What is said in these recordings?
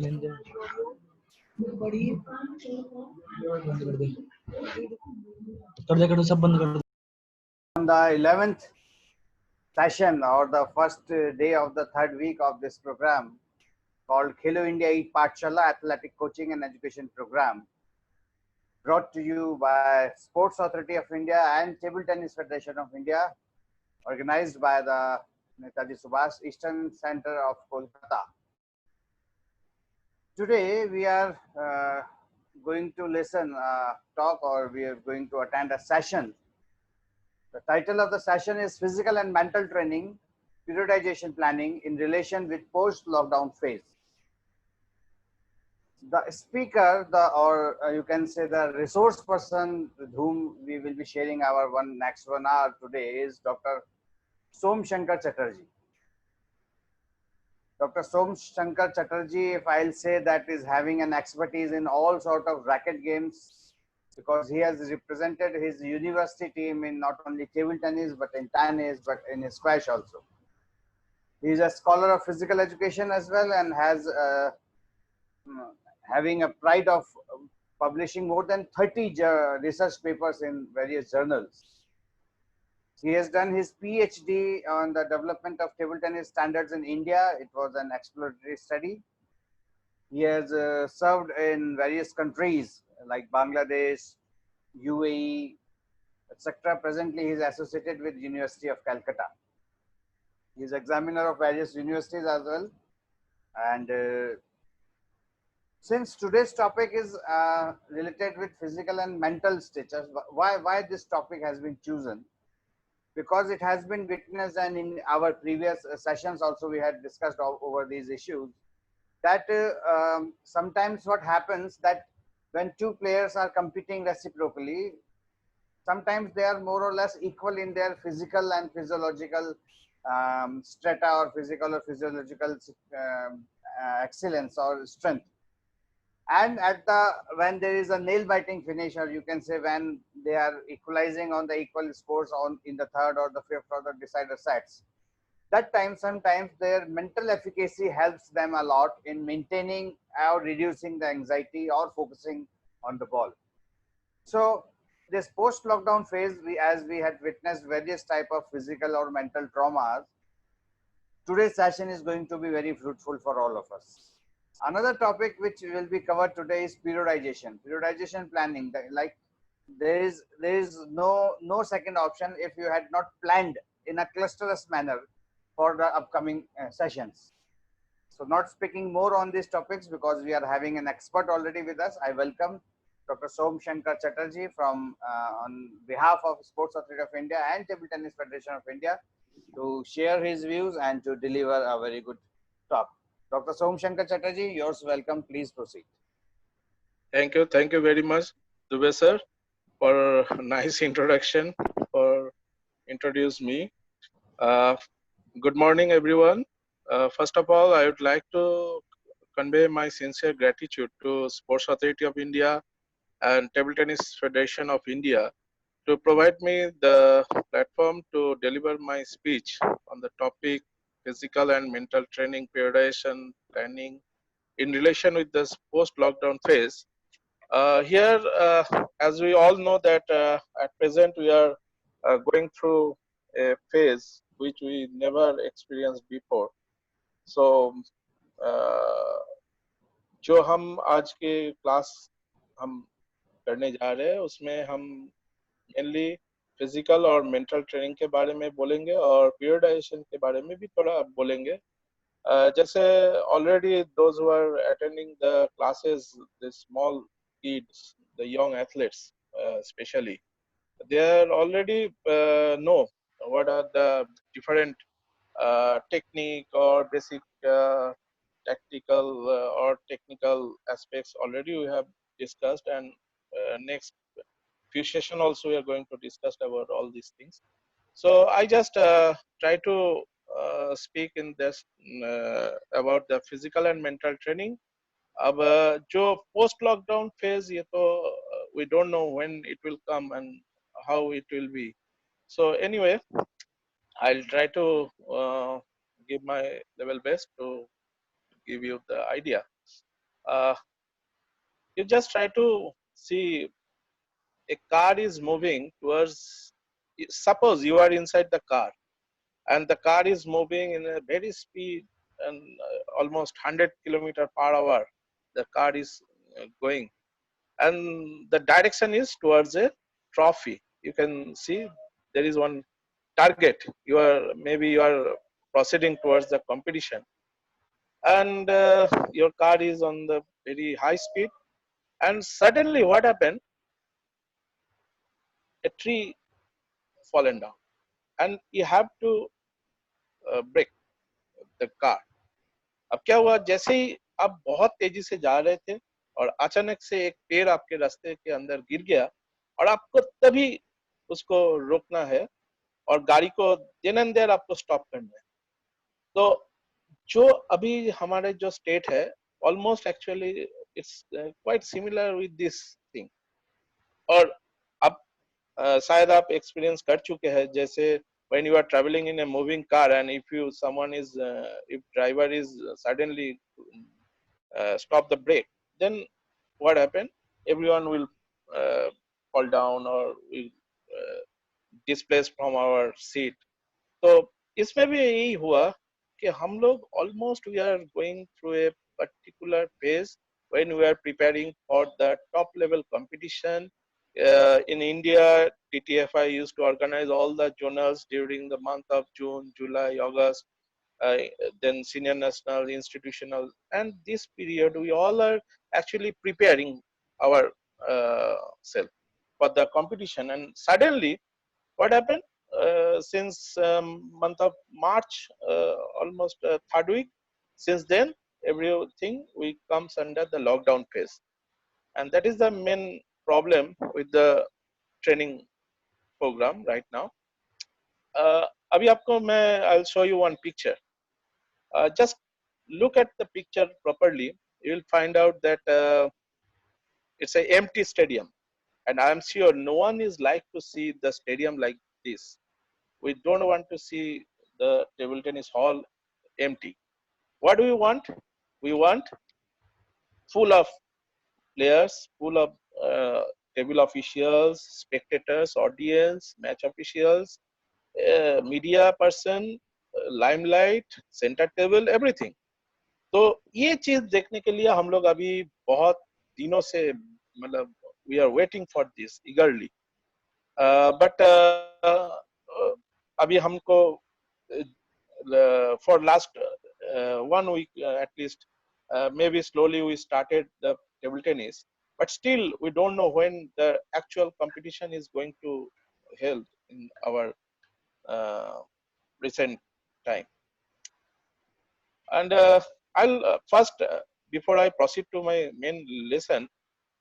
On the 11th session or the first day of the third week of this program called Khelo India Eat Pathshala Athletic Coaching and Education Program, brought to you by Sports Authority of India and Table Tennis Federation of India, organized by the Netaji Subhash Eastern Center of Kolkata. Today we are going to listen talk, or we are going to attend a session. The title of the session is Physical and Mental Training, Periodization Planning in Relation with Post-Lockdown Phase. The speaker, or you can say the resource person with whom we will be sharing our next 1 hour today is Dr. Som Shankar Chatterjee. Dr. Som Shankar Chatterjee, if I'll say that, is having an expertise in all sort of racket games, because he has represented his university team in not only table tennis, but in tennis, but in squash also. He is a scholar of physical education as well, and has having a pride of publishing more than 30 research papers in various journals. He has done his PhD on the development of table tennis standards in India. It was an exploratory study. He has served in various countries like Bangladesh, UAE, etc. Presently, he is associated with University of Calcutta. He is examiner of various universities as well. And since today's topic is related with physical and mental status, why this topic has been chosen? Because it has been witnessed, and in our previous sessions also we had discussed over these issues, that sometimes what happens that when two players are competing reciprocally, sometimes they are more or less equal in their physical and physiological strata, or physical or physiological excellence or strength. And when there is a nail biting finish, or you can say when they are equalizing on the equal scores in the third or the fifth or the decider sets, that time sometimes their mental efficacy helps them a lot in maintaining or reducing the anxiety or focusing on the ball. So this post-lockdown phase, as we had witnessed various type of physical or mental traumas, today's session is going to be very fruitful for all of us. Another topic which will be covered today is periodization planning. Like there is no second option if you had not planned in a clusterless manner for the upcoming sessions. So not speaking more on these topics, because we are having an expert already with us. I welcome Dr. Som Shankar Chatterjee from on behalf of Sports Authority of India and Table Tennis Federation of India to share his views and to deliver a very good talk. Dr. Som Shankar Chatterjee, yours welcome. Please proceed. Thank you very much, Dubey sir, for a nice introduction, for introduce me. Good morning, everyone. First of all, I would like to convey my sincere gratitude to Sports Authority of India and Table Tennis Federation of India to provide me the platform to deliver my speech on the topic physical and mental training, periodization, planning in relation with this post-lockdown phase. Here, as we all know that at present we are going through a phase which we never experienced before. So, जो हम आज के class हम करने जा रहे हैं उसमें हम मेनली फिजिकल और मेंटल ट्रेनिंग के बारे में बोलेंगे और पीरियडाइजेशन के बारे में भी थोड़ा बोलेंगे. जैसे already those who are attending the classes, the small kids, the young athletes especially, they are already know what are the different technique or basic tactical or technical aspects already we have discussed, and next few session also we are going to discuss about all these things. So I just try to speak in this about the physical and mental training. अब जो post lockdown phase ये तो we don't know when it will come and how it will be. So anyway, I'll try to give my level best to give you the idea. Uh, you just try to see a car is moving towards. Suppose you are inside the car and the car is moving in a very speed and almost 100 km per hour. The car is going, and the direction is towards a trophy. You can see there is one target. You are proceeding towards the competition, and your car is on the very high speed. And suddenly, what happened? A tree fallen down, and you have to brake the car. अब क्या हुआ, जैसे ही आप बहुत तेजी से जा रहे थे और अचानक से एक पेड़ आपके रास्ते के अंदर गिर गया, और आपको तभी उसको रोकना है और गाड़ी को देन एंड देयर आपको स्टॉप करना है। तो जो अभी हमारे जो स्टेट है, almost actually it's quite similar with this thing. और अब शायद आप एक्सपीरियंस कर चुके हैं, जैसे when you are traveling in a moving car and if you someone is if driver is suddenly stop the brake, then what happen? Everyone will uh, fall down or will uh, displace from our seat. तो इसमें भी यही हुआ कि हम लोग almost we are going through a particular phase when we are preparing for the top level competition. In India, TTFI used to organize all the journals during the month of June, July, August, uh, then senior national, institutional, and this period we all are actually preparing our self for the competition. And suddenly, what happened? Since month of March, almost third week, since then everything we comes under the lockdown phase, and that is the main problem with the training program right now. अभी आपको मैं I'll show you one picture. Just look at the picture properly. You will find out that it's an empty stadium, and I am sure no one is like to see the stadium like this. We don't want to see the table tennis hall empty. What do we want? We want full of players, full of table officials, spectators, audience, match officials, media person, limelight, center table, everything. तो ये चीज देखने के लिए हम लोग अभी बहुत दिनों से मतलब we are waiting for this eagerly, but अभी हमको for last 1 week at least, maybe slowly we started the table tennis, but still we don't know when the actual competition is going to held in our uh, recent time. And I'll first, before I proceed to my main lesson,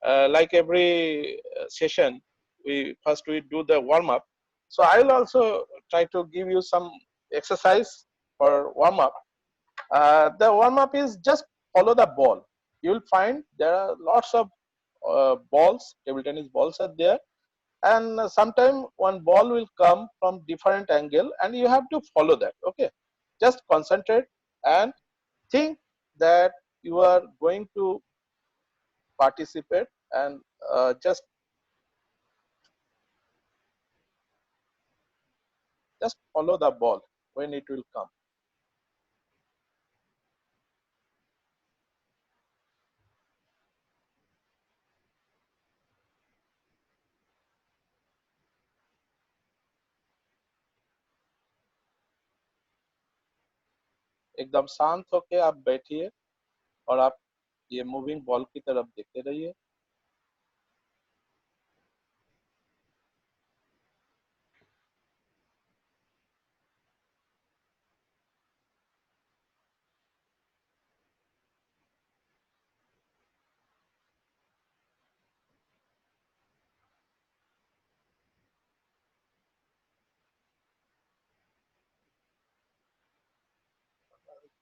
like every session, we do the warm up. So I'll also try to give you some exercise for warm up. The warm up is just follow the ball. You will find there are lots of balls, table tennis balls are there, and sometime one ball will come from different angle, and you have to follow that. Okay, just concentrate and think that you are going to participate, and just follow the ball when it will come. एकदम शांत होके आप बैठिए और आप ये moving ball की तरफ देखते रहिए.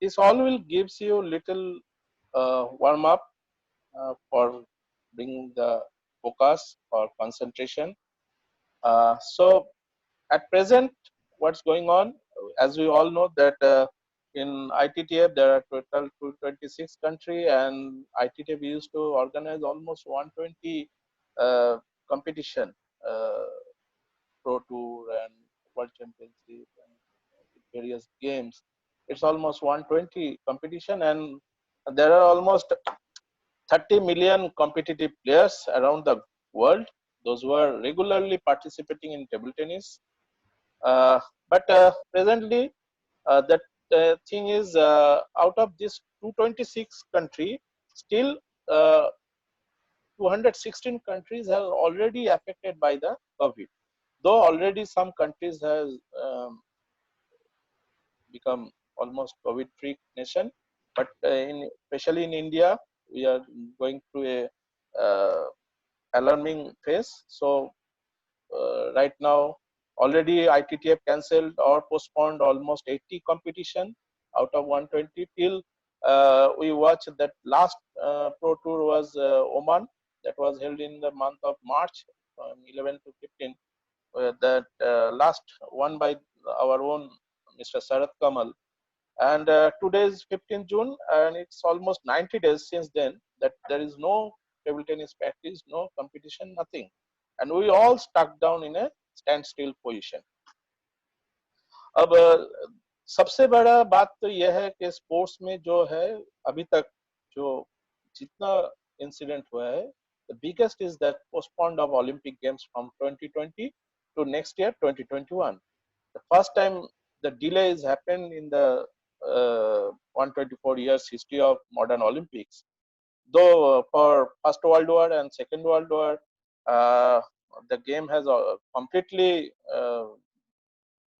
This all will gives you little warm up for bringing the focus or concentration. So at present, what's going on? As we all know that In ITTF, there are total 226 countries, and ITTF used to organize almost 120 competition, uh, Pro Tour and World Championship and various games. It's almost 120 competition, and there are almost 30 million competitive players around the world. Those who are regularly participating in table tennis. But presently, that thing is, out of this 226 country, still uh, 216 countries have already affected by the COVID. Though already some countries has become almost COVID-free nation, but especially in India, we are going through a alarming phase. So right now, already ITTF cancelled or postponed almost 80 competition out of 120 till we watched that last Pro Tour was Oman, that was held in the month of March from 11 to 15. That last one by our own Mr. Sarath Kamal. And today is 15th June, and it's almost 90 days since then that there is no table tennis practice, no competition, nothing. And we all stuck down in a standstill position. अब सबसे बड़ा बात तो यह है कि sports में जो है अभी तक जो जितना इंसिडेंट हुआ है, the biggest is that postponed of Olympic Games from 2020 to next year 2021. The first time the delays happened in the 124 years history of modern Olympics. Though for First World War and Second World War, uh, the game has completely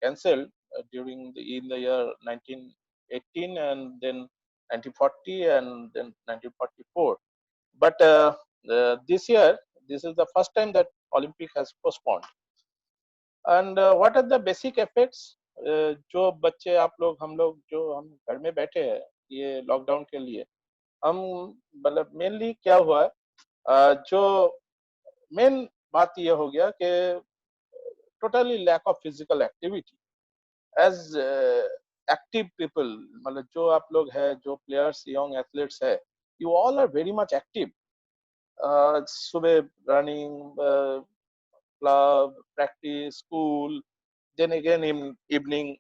cancelled during in the year 1918 and then 1940 and then 1944. But this year, this is the first time that Olympic has postponed. And what are the basic effects? जो बच्चे आप लोग हम लोग जो हम घर में बैठे हैं ये लॉकडाउन के लिए, हम मतलब मेनली क्या हुआ है, जो मेन बात ये हो गया कि totally lack of physical activity as active people, मतलब जो आप लोग हैं जो प्लेयर्स यंग एथलीट्स है, you all are very much active. सुबह running, club, practice, school, then again in evening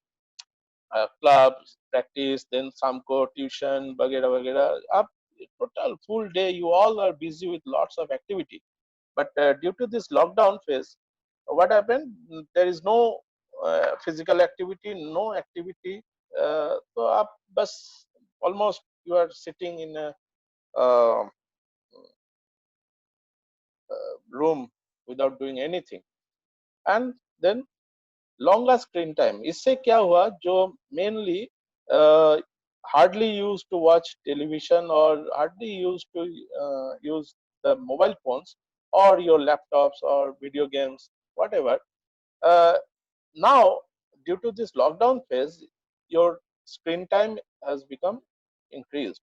clubs, practice, then some को tuition वगैरह वगैरह. Up total full day you all are busy with lots of activity. But due to this lockdown phase, what happened? There is no physical activity, no activity. So आप बस almost you are sitting in a uh, room without doing anything. And then longer screen time, इससे क्या हुआ, जो mainly hardly use to watch television और hardly use to use the mobile phones और your laptops और video games whatever, now due to this lockdown phase your screen time has become increased.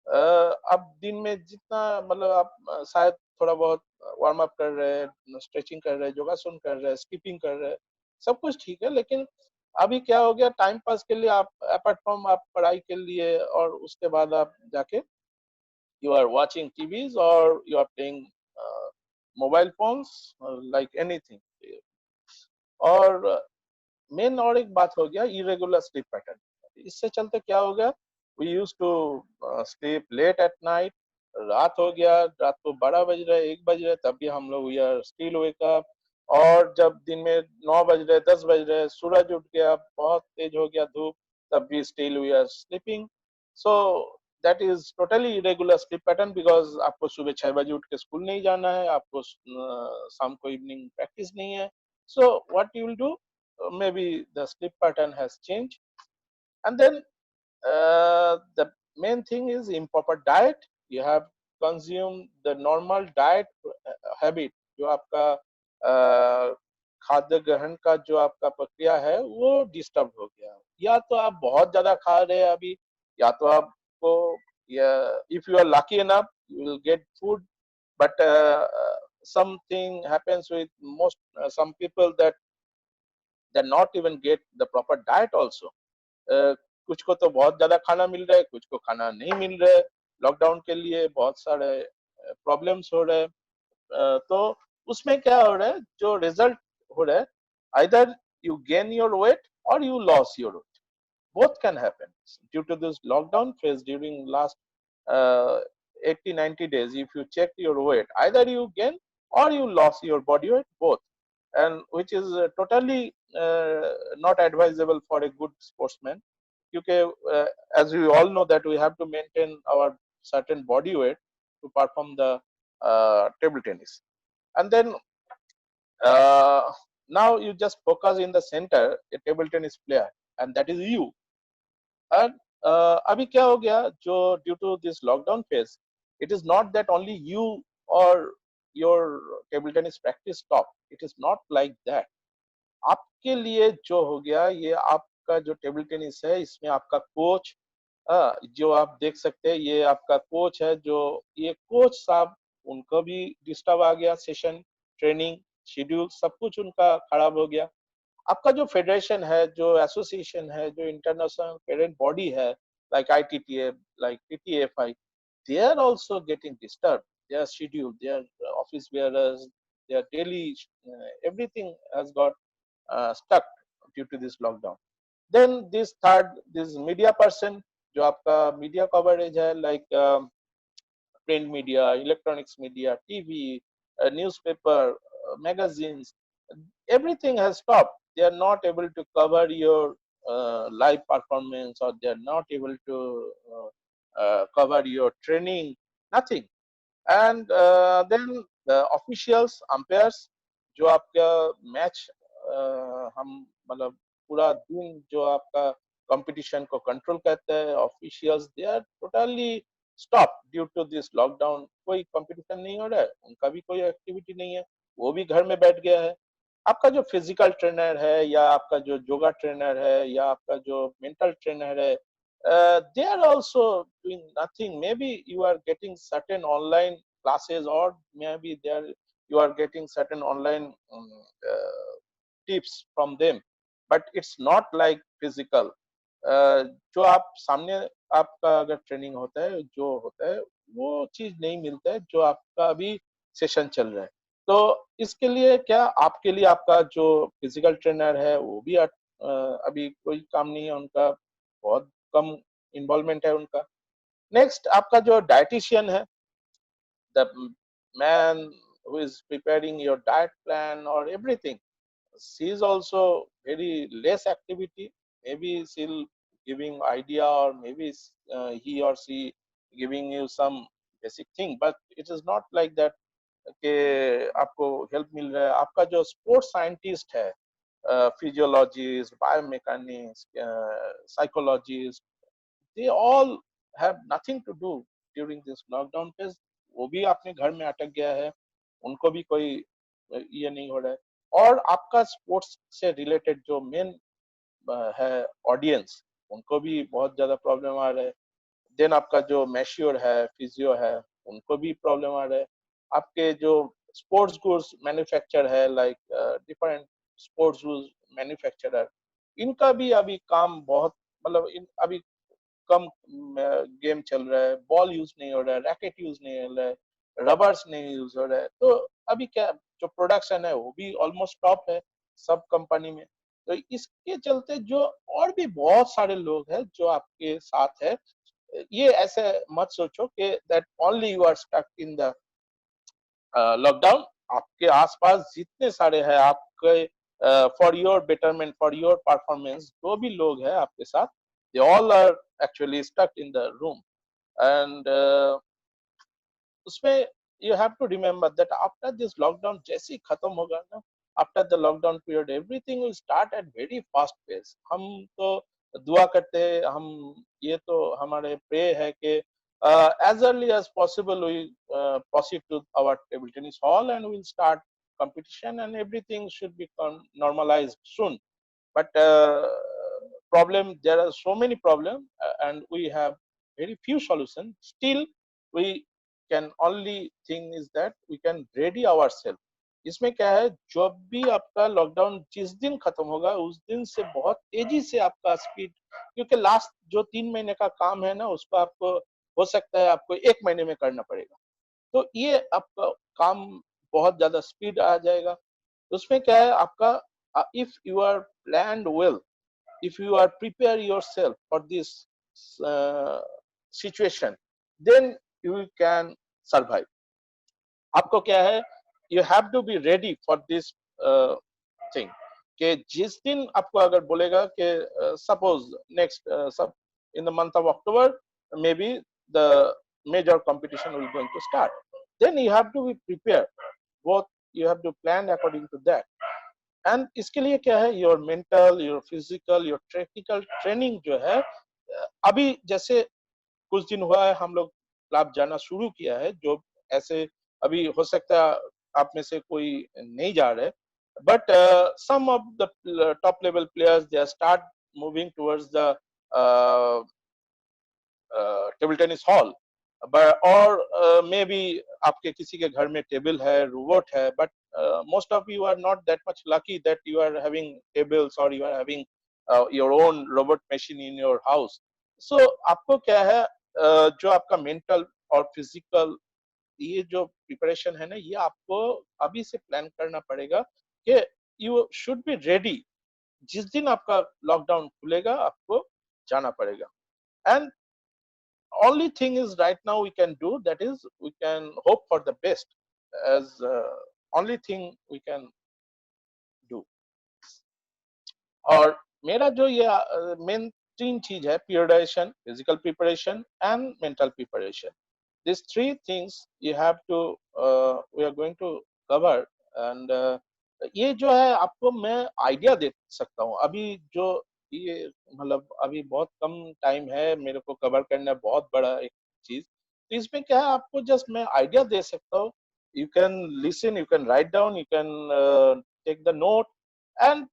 अब दिन में जितना मतलब आप शायद थोड़ा बहुत वार्म अप कर रहे हैं, स्ट्रेचिंग कर रहे हैं, योगासन कर रहे हैं, स्किपिंग कर रहे हैं, सब कुछ ठीक है. लेकिन अभी क्या हो गया, टाइम पास के लिए आप अपार्ट फ्रॉम आप पढ़ाई के लिए और उसके बाद आप जाके यू आर वाचिंग टीवीज और you are playing mobile phones like anything. और मेन और एक बात हो गया इरेगुलर स्लीप पैटर्न. इससे चलते क्या हो गया, we use to sleep late at night. रात हो गया, रात को 12 बज रहे, 1 बज रहे, तब भी हम लोग we are still wake up. और जब दिन में 9 बज रहे, 10 बज रहे, सूरज उठ गया, बहुत तेज हो गया धूप, तब भी still we are sleeping. So that is totally irregular sleep pattern, because आपको सुबह 6 बजे उठ के स्कूल नहीं जाना है, आपको शाम को इवनिंग प्रैक्टिस नहीं है. So what you will do? Maybe the sleep pattern has changed, and then the main thing is improper diet. You have consumed the normal diet habit. जो आपका खाद्य ग्रहण का जो आपका प्रक्रिया है वो डिस्टर्ब हो गया. या तो आप बहुत ज्यादा खा रहे हैं अभी, या तो आपको, if you are lucky enough you will get food, but something happens with most some people that they not even get the proper diet also. कुछ को तो बहुत ज्यादा खाना मिल रहा है, कुछ को खाना नहीं मिल रहा है। लॉकडाउन के लिए बहुत सारे प्रॉब्लम्स हो रहे हैं। तो उसमें क्या हो रहा है, जो रिजल्ट हो रहा है, either you gain your weight or you lose your weight. Both can happen due to this lockdown phase during last uh, 80 90 days. If you check your weight, either you gain or you lost your body weight, both, and which is totally not advisable for a good sportsman. Because as we all know that we have to maintain our certain body weight to perform the table tennis. And then uh, now you just focus in the center a table tennis player, and that is you. And अभी क्या हो गया, जो due to this lockdown phase, it is not that only you or your table tennis practice stop. It is not like that. आपके लिए जो हो गया, ये आपका जो टेबल टेनिस है, इसमें आपका कोच, जो आप देख सकते हैं, ये आपका कोच है, जो ये कोच साहब, उनको भी डिस्टर्ब आ गया, सेशन, ट्रेनिंग, शेड्यूल सब कुछ उनका खराब हो गया। आपका जो फेडरेशन है, जो एसोसिएशन है, जो इंटरनेशनल पेरेंट बॉडी है, like ITTA, like TTFI, they are also getting disturbed. Their schedule, their office bearers, their daily, everything has got stuck due to this lockdown. Then this third, this media person, जो आपका media coverage है, like print media, electronics media, TV, newspaper, magazines, everything has stopped. They are not able to cover your live performance, or they are not able to cover your training, nothing. And then the officials, umpires, जो आपका match, हम मतलब पूरा दिन जो आपका competition को control करते हैं, officials, they are totally stop due to this lockdown. कोई कंपटीशन नहीं हो रहा है, उनका भी कोई एक्टिविटी नहीं है, वो भी घर में बैठ गया है। आपका जो फिजिकल ट्रेनर है, या आपका जो योगा ट्रेनर है, या आपका जो मेंटल ट्रेनर है, they are also doing nothing. Maybe you are getting certain online classes, or maybe you are getting certain online tips from them, but it's not like physical. जो आप सामने, आपका अगर ट्रेनिंग होता है, जो होता है, वो चीज नहीं मिलता है जो आपका अभी सेशन चल रहा है। तो इसके लिए क्या, आपके लिए आपका जो फिजिकल ट्रेनर है, वो भी अभी कोई काम नहीं है उनका, बहुत कम इन्वॉल्वमेंट है उनका। नेक्स्ट, आपका जो डाइटिशियन है, the man who is preparing your diet plan और everything, she is also very less activity. Maybe she'll giving idea, or maybe he or she giving you some basic thing, but it is not like that कि आपको help मिल रहा है। आपका जो sports scientist है, physiologist, biomechanics, psychologist, they all have nothing to do during this lockdown phase. वो भी अपने घर में अटक गया है, उनको भी कोई ये नहीं हो रहा है। और आपका स्पोर्ट्स से रिलेटेड जो मेन है ऑडियंस, उनको भी बहुत ज्यादा प्रॉब्लम आ रहा है। देन आपका जो मैश्योर है, फिजियो है, उनको भी प्रॉब्लम आ रहा है। आपके जो स्पोर्ट्स गुड्स मैन्युफैक्चर है, like different sports goods manufacturer, इनका भी अभी काम बहुत, मतलब अभी कम गेम चल रहा है, बॉल यूज नहीं हो रहा है, रैकेट यूज नहीं हो रहा है, रबर्स नहीं यूज हो रहा है। तो अभी क्या, जो प्रोडक्शन है वो भी ऑलमोस्ट टॉप है सब कंपनी में। तो इसके चलते जो और भी बहुत सारे लोग हैं जो आपके साथ है, ये ऐसे मत सोचो कि that only you are stuck in the lockdown. आपके आसपास जितने सारे हैं आपके, for your betterment, for your performance, जो भी लोग हैं आपके साथ, they all are actually stuck in the room. And उसमें you have to remember that after this lockdown जैसे ही खत्म होगा ना, after the lockdown period everything will start at very fast pace. हम तो दुआ करते हैं, हम ये तो हमारे प्रे है कि as early as possible we proceed to our table tennis hall and we'll start competition, and everything should become normalized soon. But problem, there are so many problems, and we have very few solutions. Still, we can only thing is that we can ready ourselves. इसमें क्या है, जब भी आपका lockdown जिस दिन खत्म होगा उस दिन से बहुत तेजी से आपका स्पीड, क्योंकि लास्ट जो 3 महीने का काम है ना उसको आपको हो सकता है आपको 1 महीने में करना पड़ेगा। तो ये आपका काम बहुत ज्यादा स्पीड आ जाएगा। उसमें क्या है आपका, if you are planned well, if you are prepare yourself for this situation, then you can survive. आपको क्या है, you have to be ready for this thing, कि जिस दिन आपको अगर बोलेगा कि suppose next सब in the month of October maybe the major competition will going to start, then you have to be prepared, both you have to plan according to that. And इसके लिए क्या है, your mental, your physical, your technical training जो है, अभी जैसे कुछ दिन हुआ है हम लोग क्लब जाना शुरू किया है, जो ऐसे अभी हो सकता है आप में से कोई नहीं जा रहे, but some of the top level players they start moving towards the table tennis hall, और मे बी आपके किसी के घर में टेबल है, रोबोट है, but most of you are not that much lucky that you are having tables or you are having your own robot machine in your house. So आपको क्या है, जो आपका मेंटल और फिजिकल ये जो प्रिपरेशन है ना, ये आपको अभी से प्लान करना पड़ेगा कि यू शुड बी रेडी, जिस दिन आपका लॉकडाउन खुलेगा आपको जाना पड़ेगा। And only thing is right now we can do, that is we can hope for the best, as only thing we can do. और मेरा जो ये मेन 3 चीज है, periodisation, physical preparation and mental preparation, these 3 things you have to we are going to cover. and ये जो है आपको मैं आइडिया दे सकता हूँ अभी, जो ये मतलब अभी बहुत कम टाइम है मेरे को कवर करना, बहुत बड़ा एक चीज, तो इसमें क्या है आपको जस्ट मैं आइडिया दे सकता हूँ। You can listen, you can write down, you can take the note, and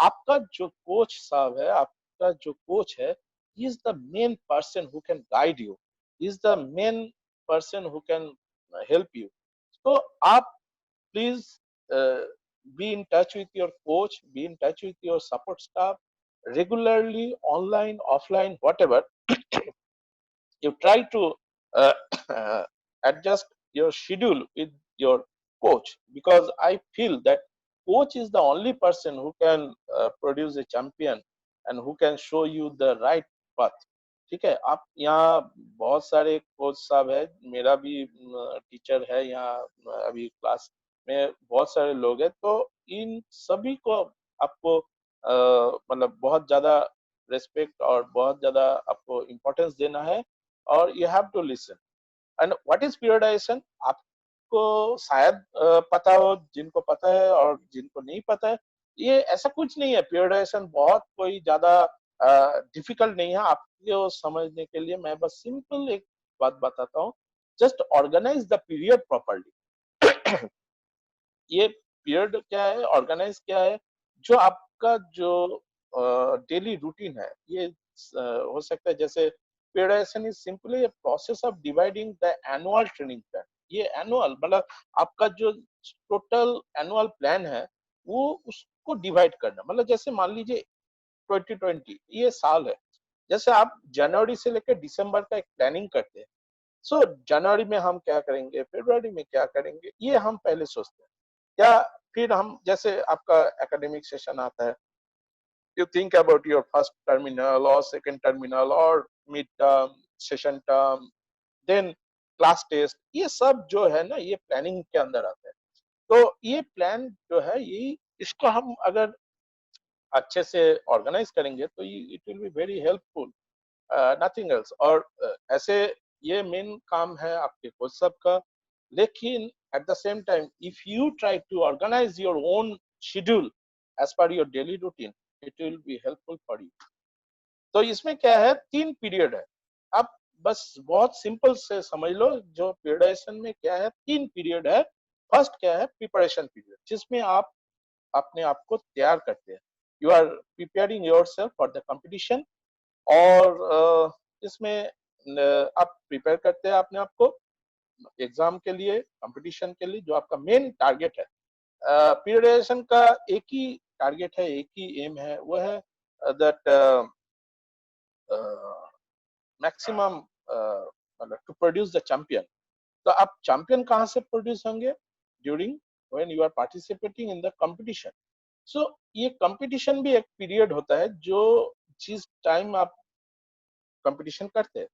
आपका जो कोच साहब है, आपका जो कोच है, he is the main person who can guide you, he is the main person who can help you. So आप please be in touch with your coach, be in touch with your support staff regularly, online, offline, whatever. You try to uh, adjust your schedule with your coach, because I feel that coach is the only person who can produce a champion and who can show you the right path. ठीक है, आप यहाँ बहुत सारे coach साहब है, मेरा भी टीचर है यहाँ, अभी क्लास में बहुत सारे लोग हैं, तो इन सभी को आपको मतलब बहुत ज्यादा रेस्पेक्ट और बहुत ज्यादा आपको इम्पोर्टेंस देना है, और you have to listen. And what is periodisation, आपको शायद पता हो, जिनको पता है और जिनको नहीं पता है, ये ऐसा कुछ नहीं है, पीरियडाइजेशन बहुत कोई ज्यादा डिफिकल्ट नहीं है आपको समझने के लिए। मैं बस सिंपल एक बात बताता हूँ, just organise the period properly. ये पीरियड क्या है, ऑर्गेनाइज क्या है, जो आपका जो डेली रूटीन है, ये हो सकता है जैसे periodisation is simply a process of dividing the annual training plan। ये एनुअल मतलब आपका जो टोटल एनुअल प्लान है वो उसको डिवाइड करना, मतलब जैसे मान लीजिए 2020 ये साल है, जैसे आप जनवरी से लेकर दिसंबर का एक प्लानिंग करते हैं, सो जनवरी में हम क्या करेंगे, फरवरी में क्या करेंगे, ये हम पहले सोचते हैं। या फिर हम जैसे आपका एकेडमिक सेशन आता है, you think about your first terminal or second terminal or mid term, session term, then class test, ये सब जो है ना ये प्लानिंग के अंदर आता है। तो ये प्लान जो है ये इसको हम अगर अच्छे से ऑर्गेनाइज करेंगे तो it will be very helpful, nothing else. और ऐसे ये मेन काम है आपके कोच सब का, लेकिन at the same time if you try to organise your own schedule as per your daily routine, it will be helpful for you. तो इसमें क्या है, 3 पीरियड है, आप बस बहुत सिंपल से समझ लो, जो पीरियडाइजेशन में क्या है, 3 पीरियड है। फर्स्ट क्या है, प्रिपरेशन पीरियड, जिसमें आप अपने आप को तैयार करते हैं, you are preparing yourself for the competition. और इसमें आप प्रिपेयर करते हैं अपने आप को एग्जाम के लिए, कंपटीशन के लिए, जो आपका मेन टारगेट है। पीरियडाइजेशन का एक ही टारगेट है, एक ही एम है, वो है दैट मैक्सिमम मतलब टू प्रोड्यूस द चैंपियन। तो आप चैंपियन कहाँ से प्रोड्यूस होंगे? During when you are participating in the competition. So ये कंपटीशन भी एक पीरियड होता है जो जिस टाइम आप कंपटीशन करते हैं।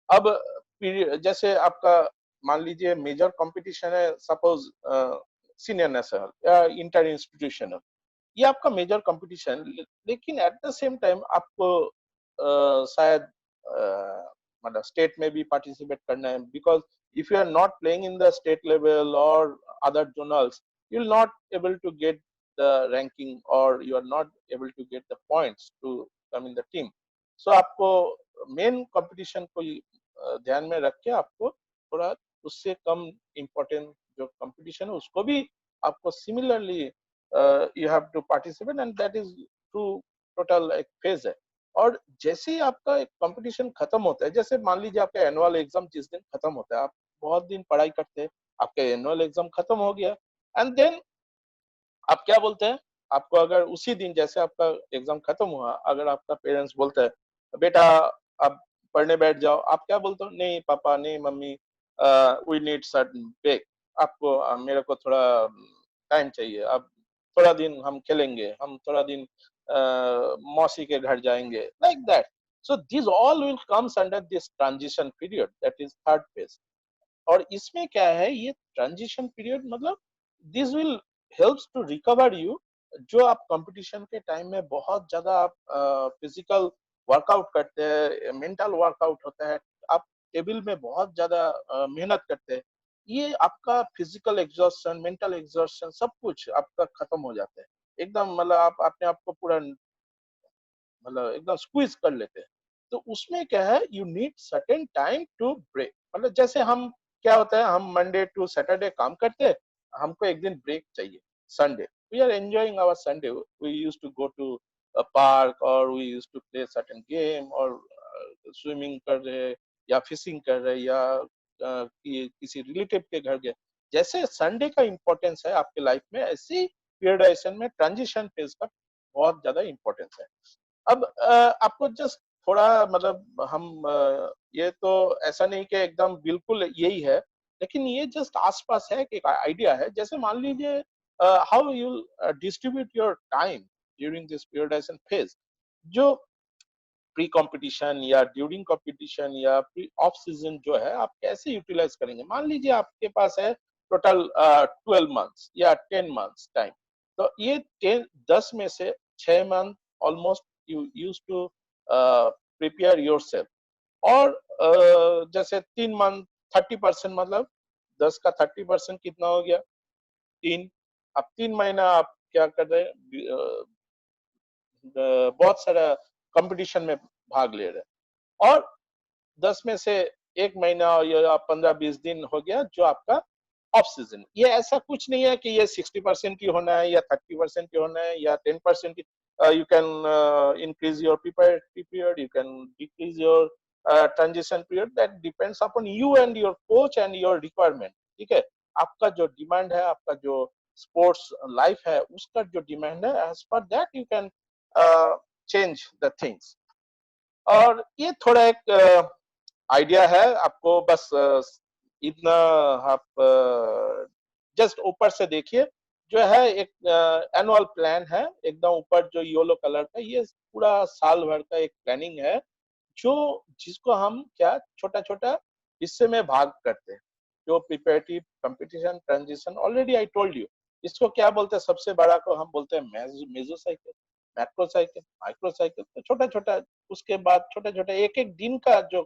अब जैसे आपका मान लीजिए मेजर कंपटीशन है, सपोज सीनियर नेशनल या इंटर इंस्टीट्यूशनल, ये आपका मेजर कंपटीशन। लेकिन एट द सेम टाइम आपको शायद मतलब स्टेट में भी पार्टिसिपेट करना है, because if you are not playing in the state level और other zonals, you will not able to get the ranking और you are not able to get the points to come in the team. So आपको main competition को ध्यान में रख के आपको थोड़ा उससे कम इम्पोर्टेंट जो कंपटीशन है उसको भी आपको similarly you have to participate, and that is to total एक फेज है। और जैसे ही आपका एक कंपटीशन खत्म होता है, जैसे मान लीजिए आपका एनुअल एग्जाम जिस दिन खत्म होता है, आप बहुत दिन पढ़ाई करते हैं, आपका एनुअल एग्जाम खत्म हो गया, एंड देन आप क्या बोलते हैं? आपको अगर उसी दिन जैसे आपका एग्जाम खत्म हुआ, अगर आपका पेरेंट्स बोलते हैं बेटा आप पढ़ने बैठ जाओ, आप क्या बोलते हो? नहीं पापा, नहीं मम्मी, वी नीड सर्टेन ब्रेक, आपको मेरे को थोड़ा टाइम चाहिए, अब थोड़ा दिन हम खेलेंगे, हम थोड़ा दिन मौसी के घर जाएंगे, like that. So this all will comes under this transition period, that is third phase. और इसमें क्या है, ये ट्रांजिशन पीरियड मतलब this will helps to recover you. जो आप कंपटीशन के टाइम में बहुत ज्यादा आप फिजिकल वर्कआउट करते हैं, मेंटल वर्कआउट होता है, आप टेबल में बहुत ज्यादा मेहनत करते हैं, ये आपका फिजिकल एग्जॉस्शन, मेंटल एग्जॉस्शन सब कुछ आपका खत्म हो जाता है एकदम। मतलब आप अपने आप को पूरा मतलब एकदम स्क्वीज कर लेते हैं। तो उसमें क्या है, you need certain time to break. मतलब जैसे हम क्या होता है, हम मंडे टू सैटरडे काम करते हैं, हमको एक दिन ब्रेक चाहिए, Sunday we are enjoying our Sunday, we use to go to park और we use to play certain game, और स्विमिंग कर रहे या फिशिंग कर रहे या किसी रिलेटिव के घर गए। जैसे संडे का इम्पोर्टेंस है आपके लाइफ में, ऐसे ही पीरियडाइजेशन में ट्रांजिशन फेज का बहुत ज्यादा इम्पोर्टेंस है। अब आपको जस्ट थोड़ा मतलब हम ये तो ऐसा नहीं कि एकदम बिल्कुल यही है, लेकिन ये जस्ट आसपास है कि एक आइडिया है। जैसे मान लीजिए how you distribute your time during this periodisation phase. जो प्री कंपटीशन या ड्यूरिंग कंपटीशन या प्री ऑफ सीजन जो है, आप कैसे यूटिलाइज करेंगे? मान लीजिए आपके पास है टोटल 12 मंथ्स या 10 मंथ्स टाइम, तो ये 10 में से 6 month almost you use to prepare yourself. और जैसे 3 मंथ 30% मतलब 10 का 30% कितना हो गया? 3। अब 3 महीना आप क्या कर रहे हैं? बहुत सारा कंपटीशन में भाग ले रहे हैं, और 10 में से 1 महीना या 15-20 दिन हो गया जो आपका ऑफ सीजन। ये ऐसा कुछ नहीं है कि ये 60% ही होना है या 30% ही होना है या 10% you can increase your preparatory period, you can decrease your transition period, that depends upon you and your coach and your requirement. ठीक है, आपका जो डिमांड है, आपका जो स्पोर्ट्स लाइफ है, उसका जो डिमांड है, एज पर that you can change the things. और ये थोड़ा एक आइडिया है आपको, बस इतना आप जस्ट ऊपर से देखिए। जो है एक एनुअल प्लान है, एकदम ऊपर जो येलो कलर का, ये पूरा साल भर का एक प्लानिंग है, जो जिसको हम क्या छोटा छोटा हिस्से में भाग करते हैं। जो preparative competition transition, already I told you, इसको क्या बोलते हैं? सबसे बड़ा को हम बोलते हैं meso cycle, macro cycle, micro cycle. तो छोटा छोटा, उसके बाद छोटा छोटा एक एक दिन का जो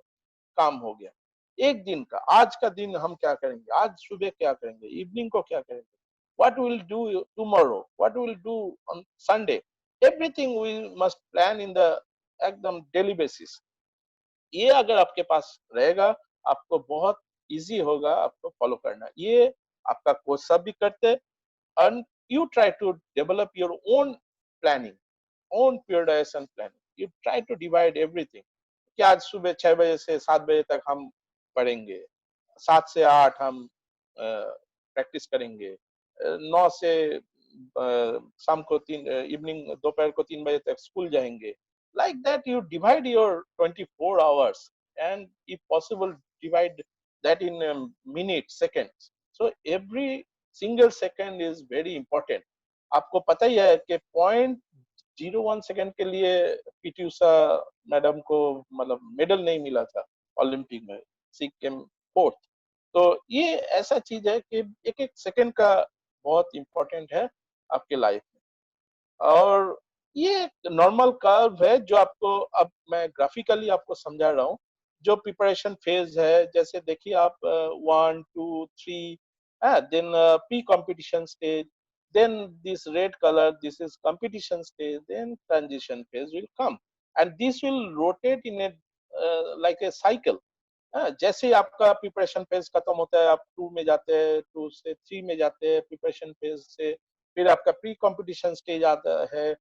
काम हो गया, एक दिन का, आज का दिन हम क्या करेंगे, आज सुबह क्या करेंगे, इवनिंग को क्या करेंगे, what we will do tomorrow, what we will do on Sunday, everything we must plan in the एकदम डेली बेसिस। ये अगर आपके पास रहेगा, आपको बहुत इजी होगा आपको फॉलो करना। ये आपका कोच सब भी करते, and you try to develop your own planning, own periodization planning. You try to divide everything कि आज सुबह 6 बजे से 7 बजे तक हम पढ़ेंगे, 7 से 8 हम प्रैक्टिस करेंगे, 9 से शाम को इवनिंग दोपहर को 3 बजे तक स्कूल जाएंगे. Like that, you divide your 24 hours, and if possible, divide that in minutes, seconds. So every single second is very important. आपको पता ही है कि 0.01 सेकंड के लिए पीटी उषा मैडम को मतलब मेडल नहीं मिला था ओलंपिक में. सी केम फोर्थ. तो ये ऐसा चीज है कि एक एक सेकंड का बहुत इंपॉर्टेंट है आपके लाइफ में. और ये नॉर्मल कर्व है जो आपको अब मैं ग्राफिकली आपको समझा रहा हूँ. जो प्रिपरेशन फेज है, जैसे देखिए आप 1 2 3, then pre competition stage, then this red color, this is competition stage, then transition phase will come, and this will rotate in a like a cycle. जैसे ही आपका प्रिपरेशन फेज खत्म होता है, आप 2 में जाते हैं, 2 से 3 में जाते हैं प्रिपरेशन फेज से, फिर आपका प्री कंपटीशन स्टेज आता है,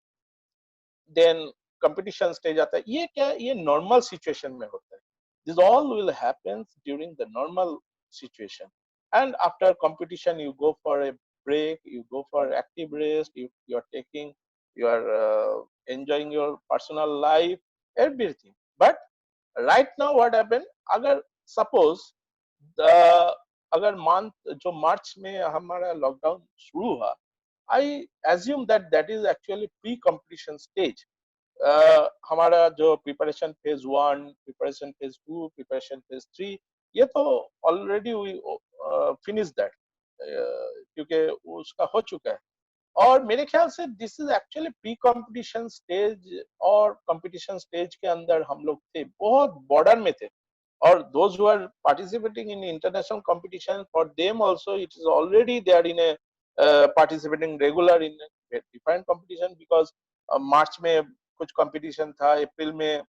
देन कंपटीशन स्टेज आता है. ये क्या, ये नॉर्मल सिचुएशन में होता है. This all will happen during the normal situation. And after competition you go for a break, you go for active rest, you are taking, you are enjoying your personal life, everything. But right now what happened, अगर suppose the अगर month जो मार्च में हमारा lockdown शुरू हुआ, I assume that that is actually pre competition stage. हमारा जो preparation phase 1, preparation phase 2, preparation phase 3, ये तो ऑलरेडी फिनिश दैट, क्योंकि उसका हो चुका है. और मेरे ख्याल से this is actually pre competition stage, और कंपटीशन स्टेज के अंदर हम लोग थे, बहुत बॉर्डर में थे. और those who are participating in international competition, for them also it is already they are in a participating regular in a different competition, because मार्च में कुछ कंपटीशन था, अप्रैल में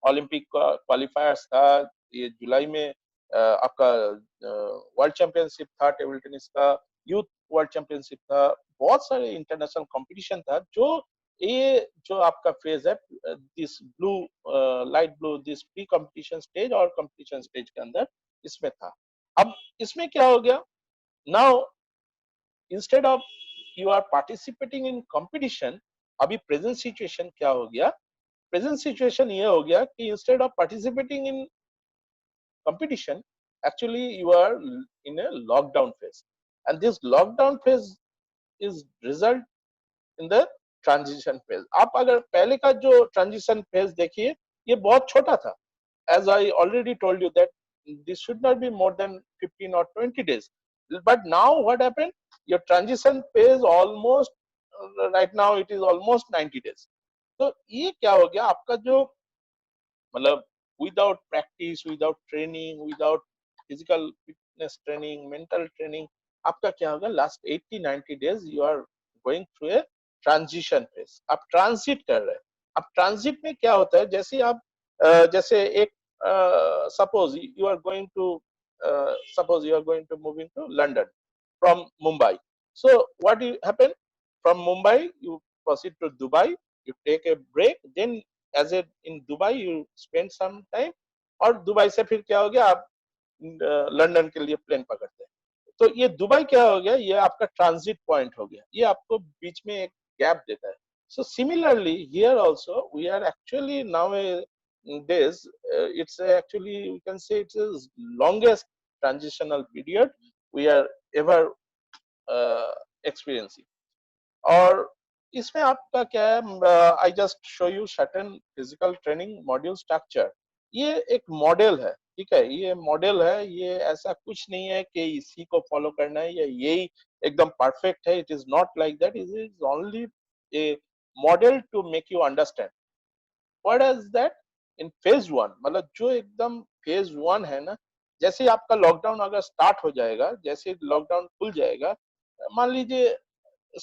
ओलंपिक क्वालिफायर्स था, ये जुलाई में आपका वर्ल्ड चैंपियनशिप था टेबल टेनिस का, यूथ वर्ल्ड चैंपियनशिप था, बहुत सारे इंटरनेशनल कंपटीशन था. जो ये जो आपका फेज है, this blue light blue, this pre competition stage और कंपटीशन स्टेज के अंदर इसमें था. अब इसमें क्या हो गया, now instead of you are participating in competition, अभी प्रेजेंट सिचुएशन क्या हो गया, प्रेजेंट सिचुएशन ये हो गया कि instead of participating in competition, actually you are in a lockdown phase, and this lockdown phase is result in the transition phase. आप अगर पहले का जो transition phase देखिए, ये बहुत छोटा था. As I already told you that this should not be more than 15 or 20 days. But now what happened, your transition phase almost right now it is almost 90 days. तो ये क्या हो गया, आपका जो मतलब without practice, without training, without physical fitness training, mental training, आपका क्या होगा, last 80-90 days you are going through a transition phase. आप transit कर रहे हैं. अब transit में क्या होता है, जैसे आप जैसे एक suppose you are going to moving to London from Mumbai. So what will happen, from Mumbai you proceed to Dubai, you take a break, then as a in Dubai you spend some time, और Dubai से फिर क्या हो गया, आप London के लिए plane पकड़ते हैं. तो ये दुबई क्या हो गया, ये आपका ट्रांजिट पॉइंट हो गया, ये आपको बीच में एक गैप देता है. So similarly here also we are actually now days, it's actually we can say it's the longest transitional period we are ever experiencing. और इसमें आपका क्या है, I just show you certain physical training module structure. ये एक model है, ठीक है, ये मॉडल है, ये ऐसा कुछ नहीं है कि इसी को फॉलो करना है या यही एकदम परफेक्ट है. It is not like that, it is only a model to make you understand what is that in phase 1. मतलब जो एकदम फेज 1 है ना, जैसे ही आपका लॉकडाउन अगर स्टार्ट हो जाएगा, जैसे लॉकडाउन खुल जाएगा, मान लीजिए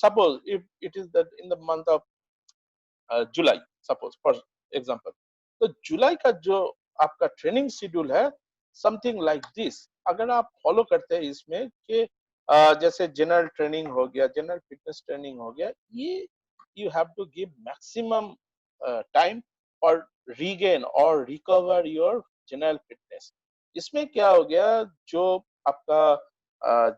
suppose if it is that in the month of July, suppose for example, तो जुलाई का जो आपका ट्रेनिंग शेड्यूल है, समथिंग लाइक दिस, अगर आप फॉलो करते हैं इसमें कि जैसे जनरल ट्रेनिंग हो गया, जनरल फिटनेस ट्रेनिंग हो गया, ये you have to give maximum time for regain और रिकवर योर जनरल फिटनेस. इसमें क्या हो गया, जो आपका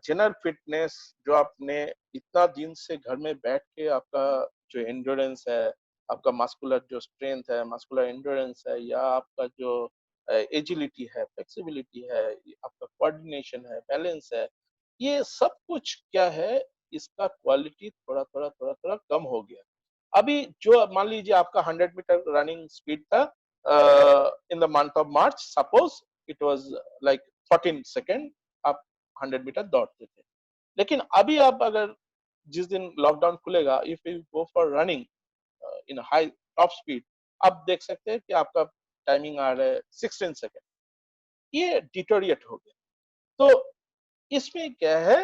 जनरल फिटनेस जो आपने इतना दिन से घर में बैठ के आपका जो एंड्योरेंस है, आपका मस्कुलर जो स्ट्रेंथ है, मस्कुलर एंड्योरेंस है, या आपका जो एजिलिटी है, फ्लेक्सिबिलिटी है, आपका कोऑर्डिनेशन है, बैलेंस है, ये सब कुछ क्या है, इसका क्वालिटी थोड़ा थोड़ा थोड़ा थोड़ा कम हो गया। अभी जो मान लीजिए आपका 100 मीटर रनिंग स्पीड था in the month of March, suppose it was like 14 second, आप 100 मीटर दौड़ते थे। लेकिन अभी आप अगर जिस दिन लॉकडाउन खुलेगा, if you go for running in high top speed, आप देख सकते हैं कि आपका टाइमिंग आ रहा है 16 सेकेंड। ये डिटोरिएट हो गया। तो इसमें क्या है,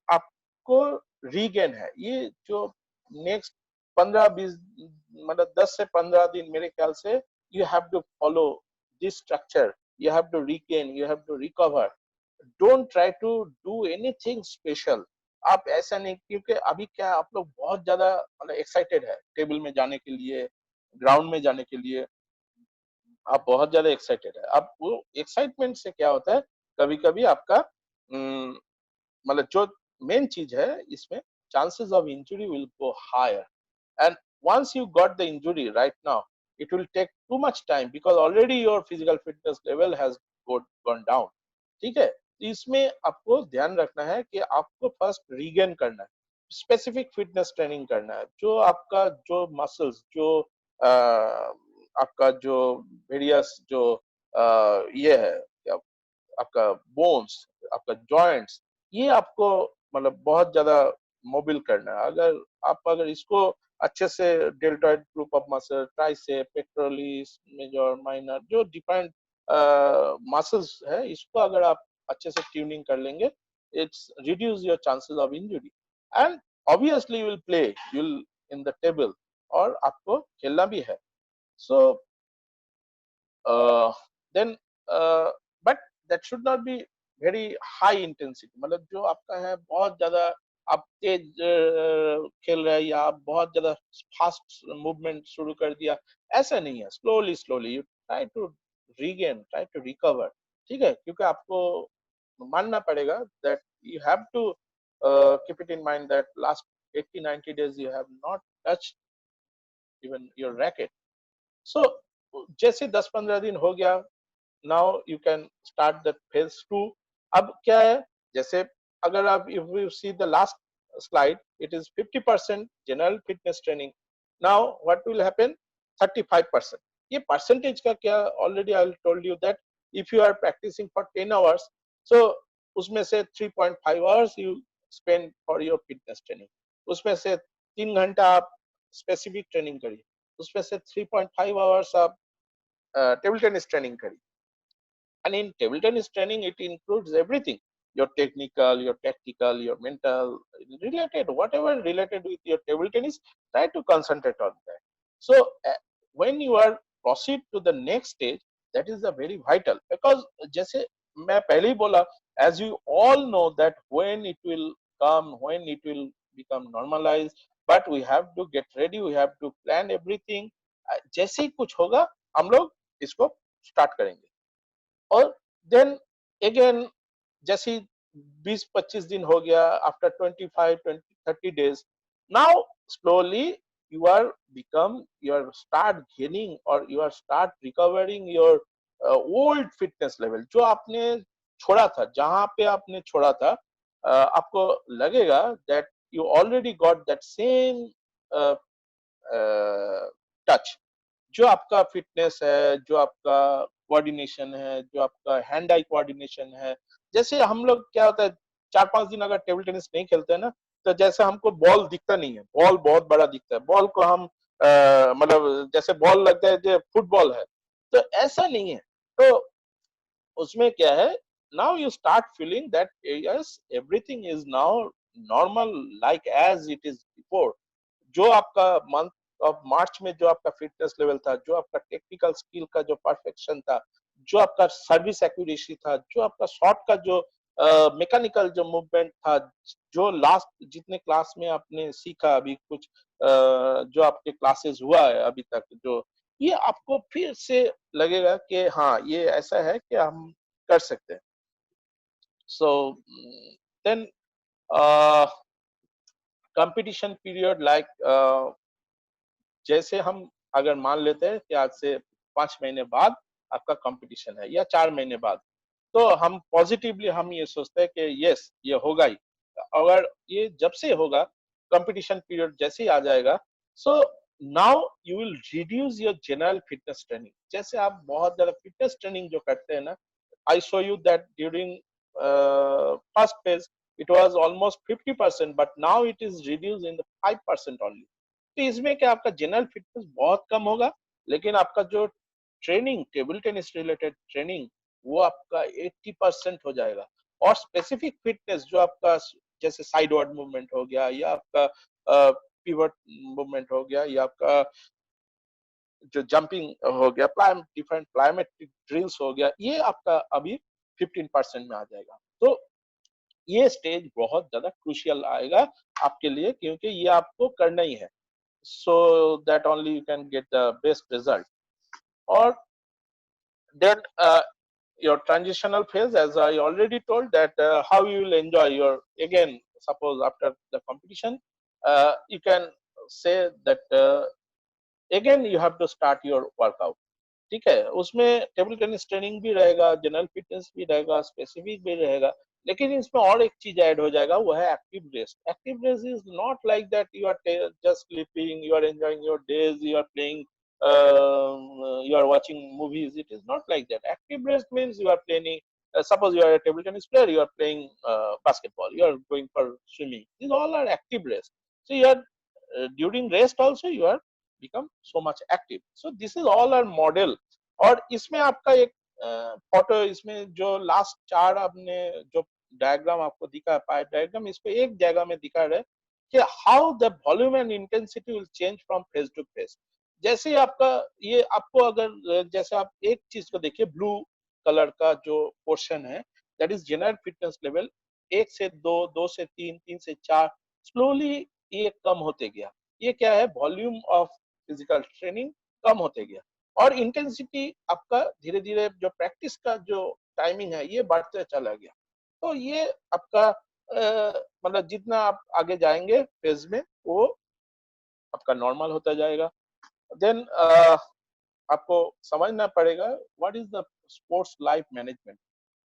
आपको रीगेन है, ये जो नेक्स्ट 15-20 मतलब 10 से 15 दिन मेरे ख्याल से you have to follow this structure, you have to regain, you have to recover. Don't try to do anything special. आप ऐसा नहीं, क्योंकि अभी क्या आप लोग बहुत ज्यादा मतलब एक्साइटेड है टेबल में जाने के लिए, ग्राउंड में जाने के लिए, आप बहुत ज्यादा एक्साइटेड है। अब वो एक्साइटमेंट से क्या होता है, कभी कभी आपका मतलब जो मेन चीज है इसमें, chances of injury will go higher. And once you got the injury right now, it will take too much time because already your physical fitness level has gone down. ठीक है, तो इसमें आपको ध्यान रखना है कि आपको फर्स्ट रीगेन करना है, स्पेसिफिक फिटनेस ट्रेनिंग करना है, जो आपका जो मसल्स, जो आपका जो वेरियस जो ये है, आपका बोन्स, आपका जॉइंट्स, ये आपको मतलब बहुत ज्यादा मोबिल करना है। अगर इसको अच्छे से deltoid group of muscle, triceps, pectoralis, major, minor, जो डिफरेंट मसल्स है, इसको अगर आप अच्छे से ट्यूनिंग कर लेंगे, it's reduce your chances of injury. And obviously you will play, you will in the table, और आपको खेलना भी है। So then but that should not be very high intensity, मतलब जो आपका है बहुत ज्यादा आप तेज खेल रहे हैं, या आप बहुत ज्यादा फास्ट मूवमेंट शुरू कर दिया, ऐसा नहीं है। Slowly slowly you try to regain, try to recover. ठीक है, क्योंकि आपको मानना पड़ेगा that you have to keep it in mind that last 80-90 days you have not touched even your racket. So जैसे 10-15 दिन हो गया, now you can start the phase 2। अब क्या है, जैसे अगर आप if you see the last slide, it is 50% general fitness training. Now what will happen, 35%। ये परसेंटेज का क्या, already I told you that if you are practising for 10 hours, सो उसमें से 3.5 hours you spend for your fitness training, उसमें से 3 घंटा आप स्पेसिफिक ट्रेनिंग करिए, उसमें से 3.5 आवर्स आप टेबल टेनिस ट्रेनिंग करिए। And in table tennis training, it includes everything: your technical, your tactical, your mental, related, whatever related with your table tennis, try to concentrate on that. So, when you are proceed to the next stage, that is a very vital, because जैसे मैं पहले ही बोला, as you all know that when it will come, when it will become normalized, but we have to get ready, we have to plan everything. जैसे ही कुछ होगा, हम लोग इसको स्टार्ट करेंगे। और देन अगेन जैसे 20-25 दिन हो गया, after 25-20-30 days, now slowly you are start gaining, or you are start recovering your old fitness level, जो आपने छोड़ा था, जहां पे आपने छोड़ा था, आपको लगेगा that you already got that same touch, जो आपका फिटनेस है, जो आपका कोऑर्डिनेशन है, जो आपका हैंड आई कोऑर्डिनेशन है। जैसे हम लोग क्या होता है, 4-5 दिन अगर टेबल टेनिस नहीं खेलते हैं ना, तो जैसे हमको बॉल दिखता नहीं है, बॉल बहुत बड़ा दिखता है, बॉल को हम मतलब जैसे बॉल लगता है जो फुटबॉल है, तो ऐसा नहीं है। तो उसमें क्या है, now you start feeling that yes everything is now normal like as it is before. जो आपका मंथ ऑफ मार्च में जो आपका फिटनेस लेवल था, जो आपका टेक्निकल स्किल का जो परफेक्शन था, जो आपका सर्विस एक्यूरेसी था, जो आपका शॉट का जो मैकेनिकल जो मूवमेंट था, जो लास्ट जितने क्लास में आपने सीखा, अभी कुछ जो आपके क्लासेस हुआ है अभी तक, जो ये आपको फिर से लगेगा कि हाँ ये ऐसा है कि हम कर सकते हैं। So then competition period like जैसे हम अगर मान लेते हैं कि आज से 5 महीने बाद आपका कंपटीशन है या 4 महीने बाद, तो हम पॉजिटिवली हम ये सोचते हैं कि यस ये होगा ही। अगर ये जब से होगा, कंपटीशन पीरियड जैसे ही आ जाएगा, so now you will reduce your general fitness training. जैसे आप बहुत ज्यादा फिटनेस ट्रेनिंग जो करते हैं ना, I show you that during first phase it was almost 50%, but now it is reduced in the 5% only। तो इसमें क्या आपका जनरल फिटनेस बहुत कम होगा, लेकिन आपका जो training table tennis related training वो आपका 80% हो जाएगा। और स्पेसिफिक फिटनेस जो आपका जैसे साइडवर्ड मूवमेंट हो गया, या आपका पिवट मूवमेंट हो गया, या आपका जो जंपिंग हो गया, डिफरेंट प्लायोमेट्रिक ड्रिल्स हो गया, ये आपका अभी 15% में आ जाएगा। तो ये स्टेज बहुत ज्यादा क्रूशियल आएगा आपके लिए, क्योंकि ये आपको करना ही है, so that only you can get the best result। और then your transitional phase, as I already told that how you will enjoy your, again suppose after the competition, you can say that again you have to start your workout। ठीक है, उसमें table tennis training भी रहेगा, general fitness भी रहेगा, specific भी रहेगा, लेकिन इसमें और एक चीज ऐड हो जाएगा, वो है active rest. Active rest is not like that you are just sleeping, you are enjoying your days, you are playing, you are watching movies। It is not like that। Active rest means you are playing, suppose you are a table tennis player, you are playing basketball, you are going for swimming, these all are active rest। So you are during rest also you are become so much active। So this is all our model। और इसमें आपका एक photo, इसमें जो last 4 आपने जो diagram आपको दिखा, पाई डायग्राम, इसको एक जगह में दिखा रहे कि how the volume and intensity will change from phase two phase. जैसे ही आपका ये आपको अगर जैसे आप एक चीज को देखिए, ब्लू कलर का जो पोर्शन है, that is general fitness level. 1 से 2, 2 से 3, 3 से 4, स्लोली ये कम होते गया। ये क्या है, वॉल्यूम ऑफ फिजिकल ट्रेनिंग कम होते गया। और इंटेंसिटी आपका धीरे धीरे जो प्रैक्टिस का जो टाइमिंग है ये बढ़ते चला गया। तो ये आपका मतलब जितना आप आगे जाएंगे फेज में, वो आपका नॉर्मल होता जाएगा। देन आपको समझना पड़ेगा what is the sports life management.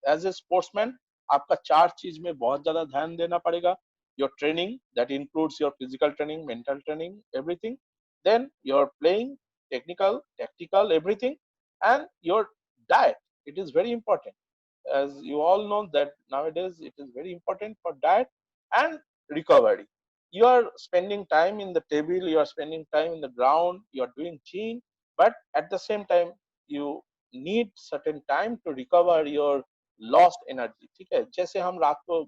As a sportsman आपका 4 चीज में बहुत ज्यादा ध्यान देना पड़ेगा। Your training that includes your physical training, mental training, everything. Then your playing, technical, tactical, everything, and your diet, it is very important। As you all know that nowadays it is very important for diet and recovery। You are spending time in the table, you are spending time in the ground, you are doing gym, but at the same time you need certain time to recover your lost energy। ठीक है, जैसे हम रात को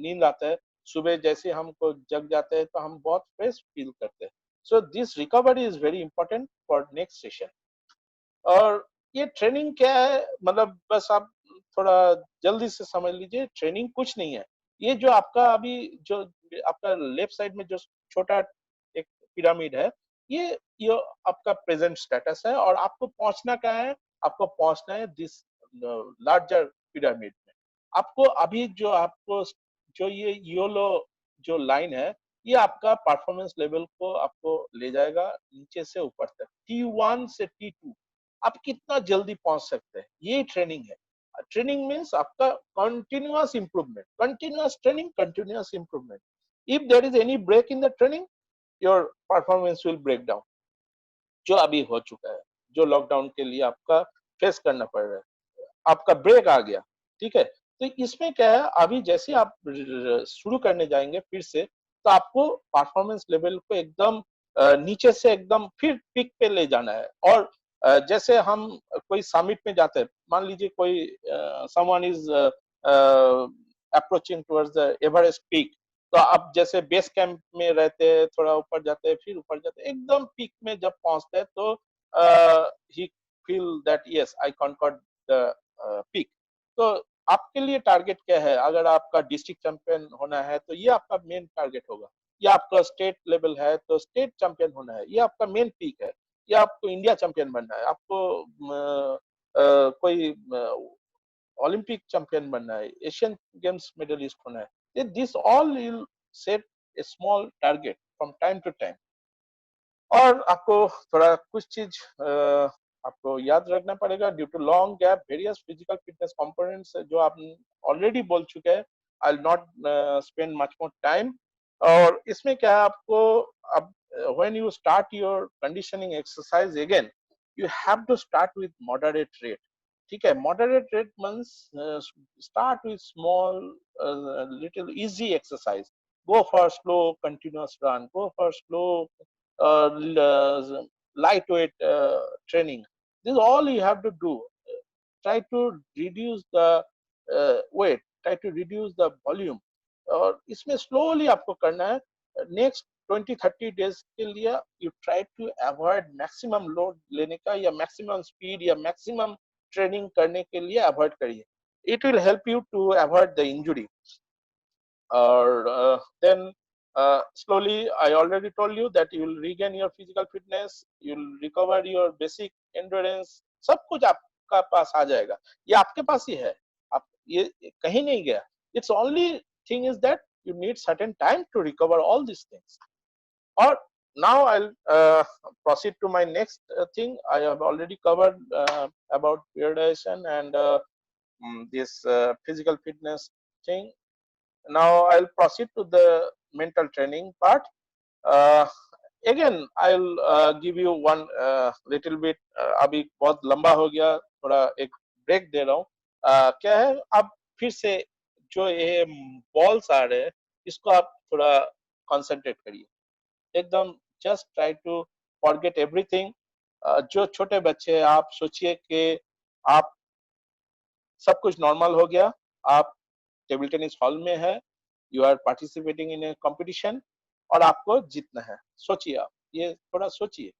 नींद आता है, सुबह जैसे हमको जग जाते हैं तो हम बहुत फ्रेश फील करते हैं। So this recovery is very important for next session. और ये ट्रेनिंग क्या है, मतलब बस आप थोड़ा जल्दी से समझ लीजिए, ट्रेनिंग कुछ नहीं है। ये जो आपका अभी जो आपका लेफ्ट साइड में जो छोटा एक पिरामिड है, ये आपका प्रेजेंट स्टेटस है। और आपको पहुंचना कहाँ है, आपको पहुंचना है दिस लार्जर पिरामिड में। आपको अभी जो आपको जो ये योलो जो लाइन है, ये आपका परफॉर्मेंस लेवल को आपको ले जाएगा नीचे से ऊपर तक, T1 से T2 आप कितना जल्दी पहुंच सकते हैं, ये ट्रेनिंग है। ट्रेनिंग मीन्स आपका continuous improvement, continuous training, continuous improvement. If there is any break in the training, your performance will break down, जो अभी हो चुका है, जो लॉकडाउन के लिए आपका फेस करना पड़ रहा है, आपका ब्रेक आ गया। ठीक है, तो इसमें क्या है, अभी जैसे आप शुरू करने जाएंगे फिर से, तो आपको परफॉर्मेंस लेवल को एकदम नीचे से एकदम फिर पीक पे ले जाना है। और जैसे हम कोई समिट में जाते हैं, मान लीजिए कोई someone is approaching towards the Everest peak, तो आप जैसे बेस कैंप में रहते हैं, थोड़ा ऊपर जाते हैं, फिर ऊपर जाते हैं, एकदम पीक में जब पहुंचते हैं तो ही feel that yes I conquered the peak. तो आपके लिए टारगेट क्या है, अगर आपका डिस्ट्रिक्ट चैंपियन होना है तो ये आपका मेन टारगेट होगा, या आपका स्टेट लेवल है तो स्टेट चैंपियन होना है, ये आपका मेन पीक है, या आपको इंडिया चैंपियन बनना है, आपको कोई ओलंपिक चैंपियन बनना है, एशियन गेम्स मेडलिस्ट होना है। This all will set a small target from time to time. और आपको थोड़ा कुछ चीज आपको याद रखना पड़ेगा, due to long gap various physical fitness components जो आप ऑलरेडी बोल चुके हैं, I will not spend much more time. और इसमें क्या है, आपको अब when you start your conditioning exercise again, you have to start with moderate rate. ठीक है, moderate rate means start with small little easy exercise, go for slow continuous run, go for slow lightweight training. This is all you have to do. Try to reduce the weight, try to reduce the volume, और इसमें slowly आपको करना है। Next 20-30 days के लिए you try to avoid maximum load लेने का, या मैक्सिमम स्पीड या मैक्सिमम ट्रेनिंग करने के लिए अवॉइड करिए। It will help you to avoid the injury. or then slowly, I already told you that you will regain your physical fitness, you will recover your basic endurance, सब कुछ आपका पास आ जाएगा। ये आपके पास ही है, आप ये कहीं नहीं गया। It's only thing is that you need certain time to recover all these things. Or now I'll proceed to my next thing. I have already covered about periodization and this physical fitness thing. Now I'll proceed to the mental training part. Again, I'll give you one little bit. अभी बहुत लंबा हो गया, थोड़ा एक break दे रहा हूँ। क्या है, अब फिर से जो ये बॉल्स आ रहे हैं, इसको आप थोड़ा कंसंट्रेट करिए, एकदम just try to forget everything. जो छोटे बच्चे हैं, आप सोचिए कि आप सब कुछ नॉर्मल हो गया, आप टेबल टेनिस हॉल में है, you are participating in a competition, और आपको जीतना है। सोचिए, आप ये थोड़ा सोचिए।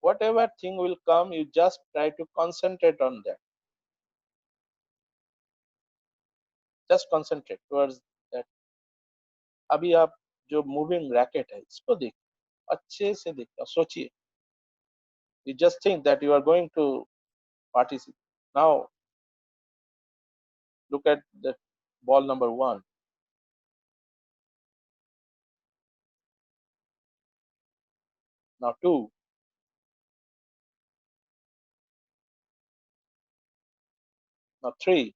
whatever thing will come, you just try to concentrate on that, just concentrate towards that। अभी आप जो मूविंग रैकेट है, इसको देखिए, अच्छे से देखिए, सोचिए। you just think that you are going to participate। now look at the ball number 1, now 2, now 3,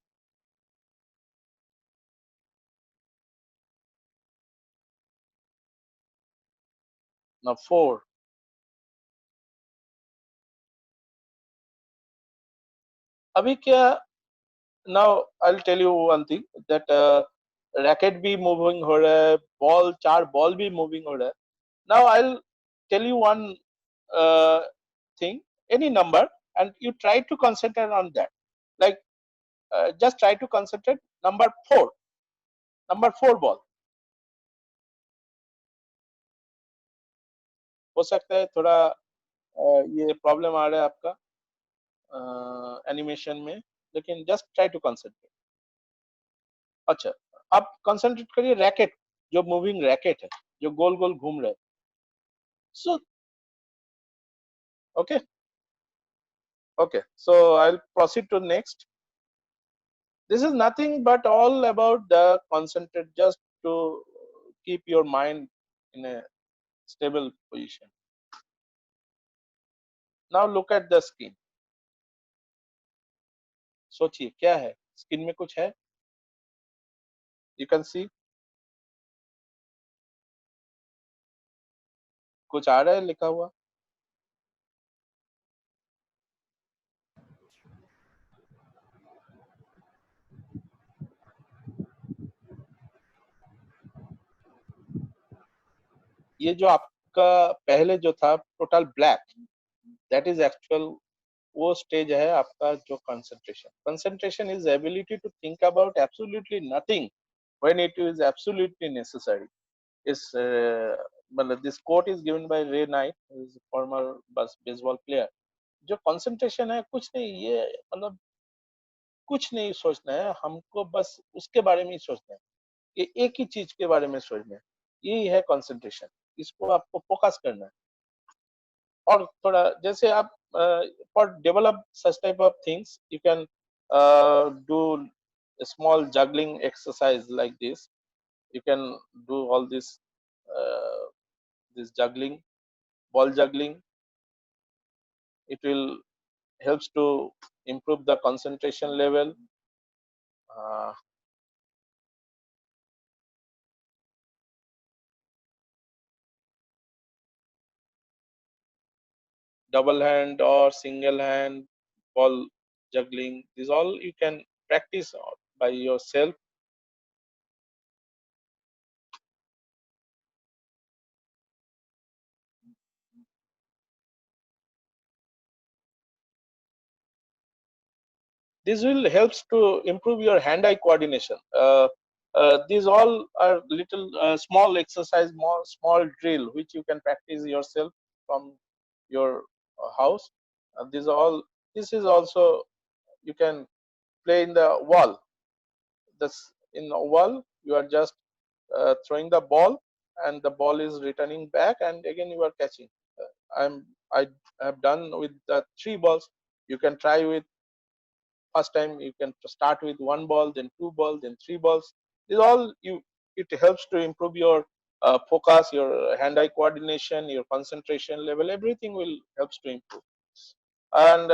now 4। अभी क्या, now I'll tell you one thing that racket भी मूविंग हो रहा है, बॉल 4 बॉल भी मूविंग हो रहा है। now I'll tell you one thing, any number, and you try to concentrate on that, like just try to concentrate number 4, number 4 ball। हो सकता है थोड़ा ये प्रॉब्लम आ रहा है आपका एनिमेशन में, लेकिन जस्ट ट्राई टू कंसंट्रेट। अच्छा, आप कंसंट्रेट करिए रैकेट, जो मूविंग रैकेट है, जो गोल गोल घूम रहे हैं। सो okay, okay, so I'll proceed to next। this is nothing but all about the concentrate, just to keep your mind in a stable position। now look at the skin। सोचिए क्या है, skin में कुछ है, यू कैन सी कुछ आ रहा है लिखा हुआ। ये जो आपका पहले जो था total black, that is actual वो स्टेज है आपका जो concentration. Concentration is ability to think about absolutely nothing when it is absolutely necessary. इस मतलब this quote is given by Ray Knight, is former baseball player. जो concentration है, कुछ नहीं, ये मतलब कुछ नहीं सोचना है हमको, बस उसके बारे में ही सोचना है, कि एक ही चीज के बारे में सोचना है, यही है कंसंट्रेशन। इसको आपको फोकस करना है। और थोड़ा जैसे आप for develop such type of things you can do a small juggling exercise like this. You can do all this juggling, ball juggling. It will helps to improve the concentration level. uh, Double hand or single hand ball juggling, these all you can practice by yourself. This will helps to improve your hand-eye coordination. These all are little small exercise, more small drill which you can practice yourself from your house. These all, this is also you can play in the wall. This in a wall you are just throwing the ball and the ball is returning back and again you are catching. I have done with the three balls. You can try with first time you can start with one ball, then two balls, then three balls. This all you, it helps to improve your focus, your hand-eye coordination, your concentration level. Everything will helps to improve. And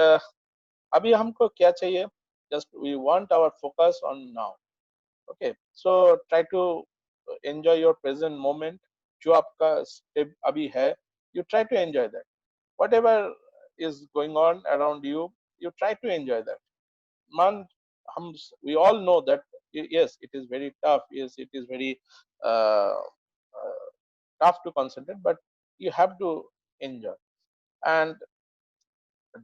अभी हमको क्या चाहिए? Just we want our focus on now. Okay, so try to enjoy your present moment. जो आपका step अभी है, you try to enjoy that. Whatever is going on around you, you try to enjoy that. Man, we all know that yes, it is very tough. Yes, it is very tough to concentrate, but you have to enjoy and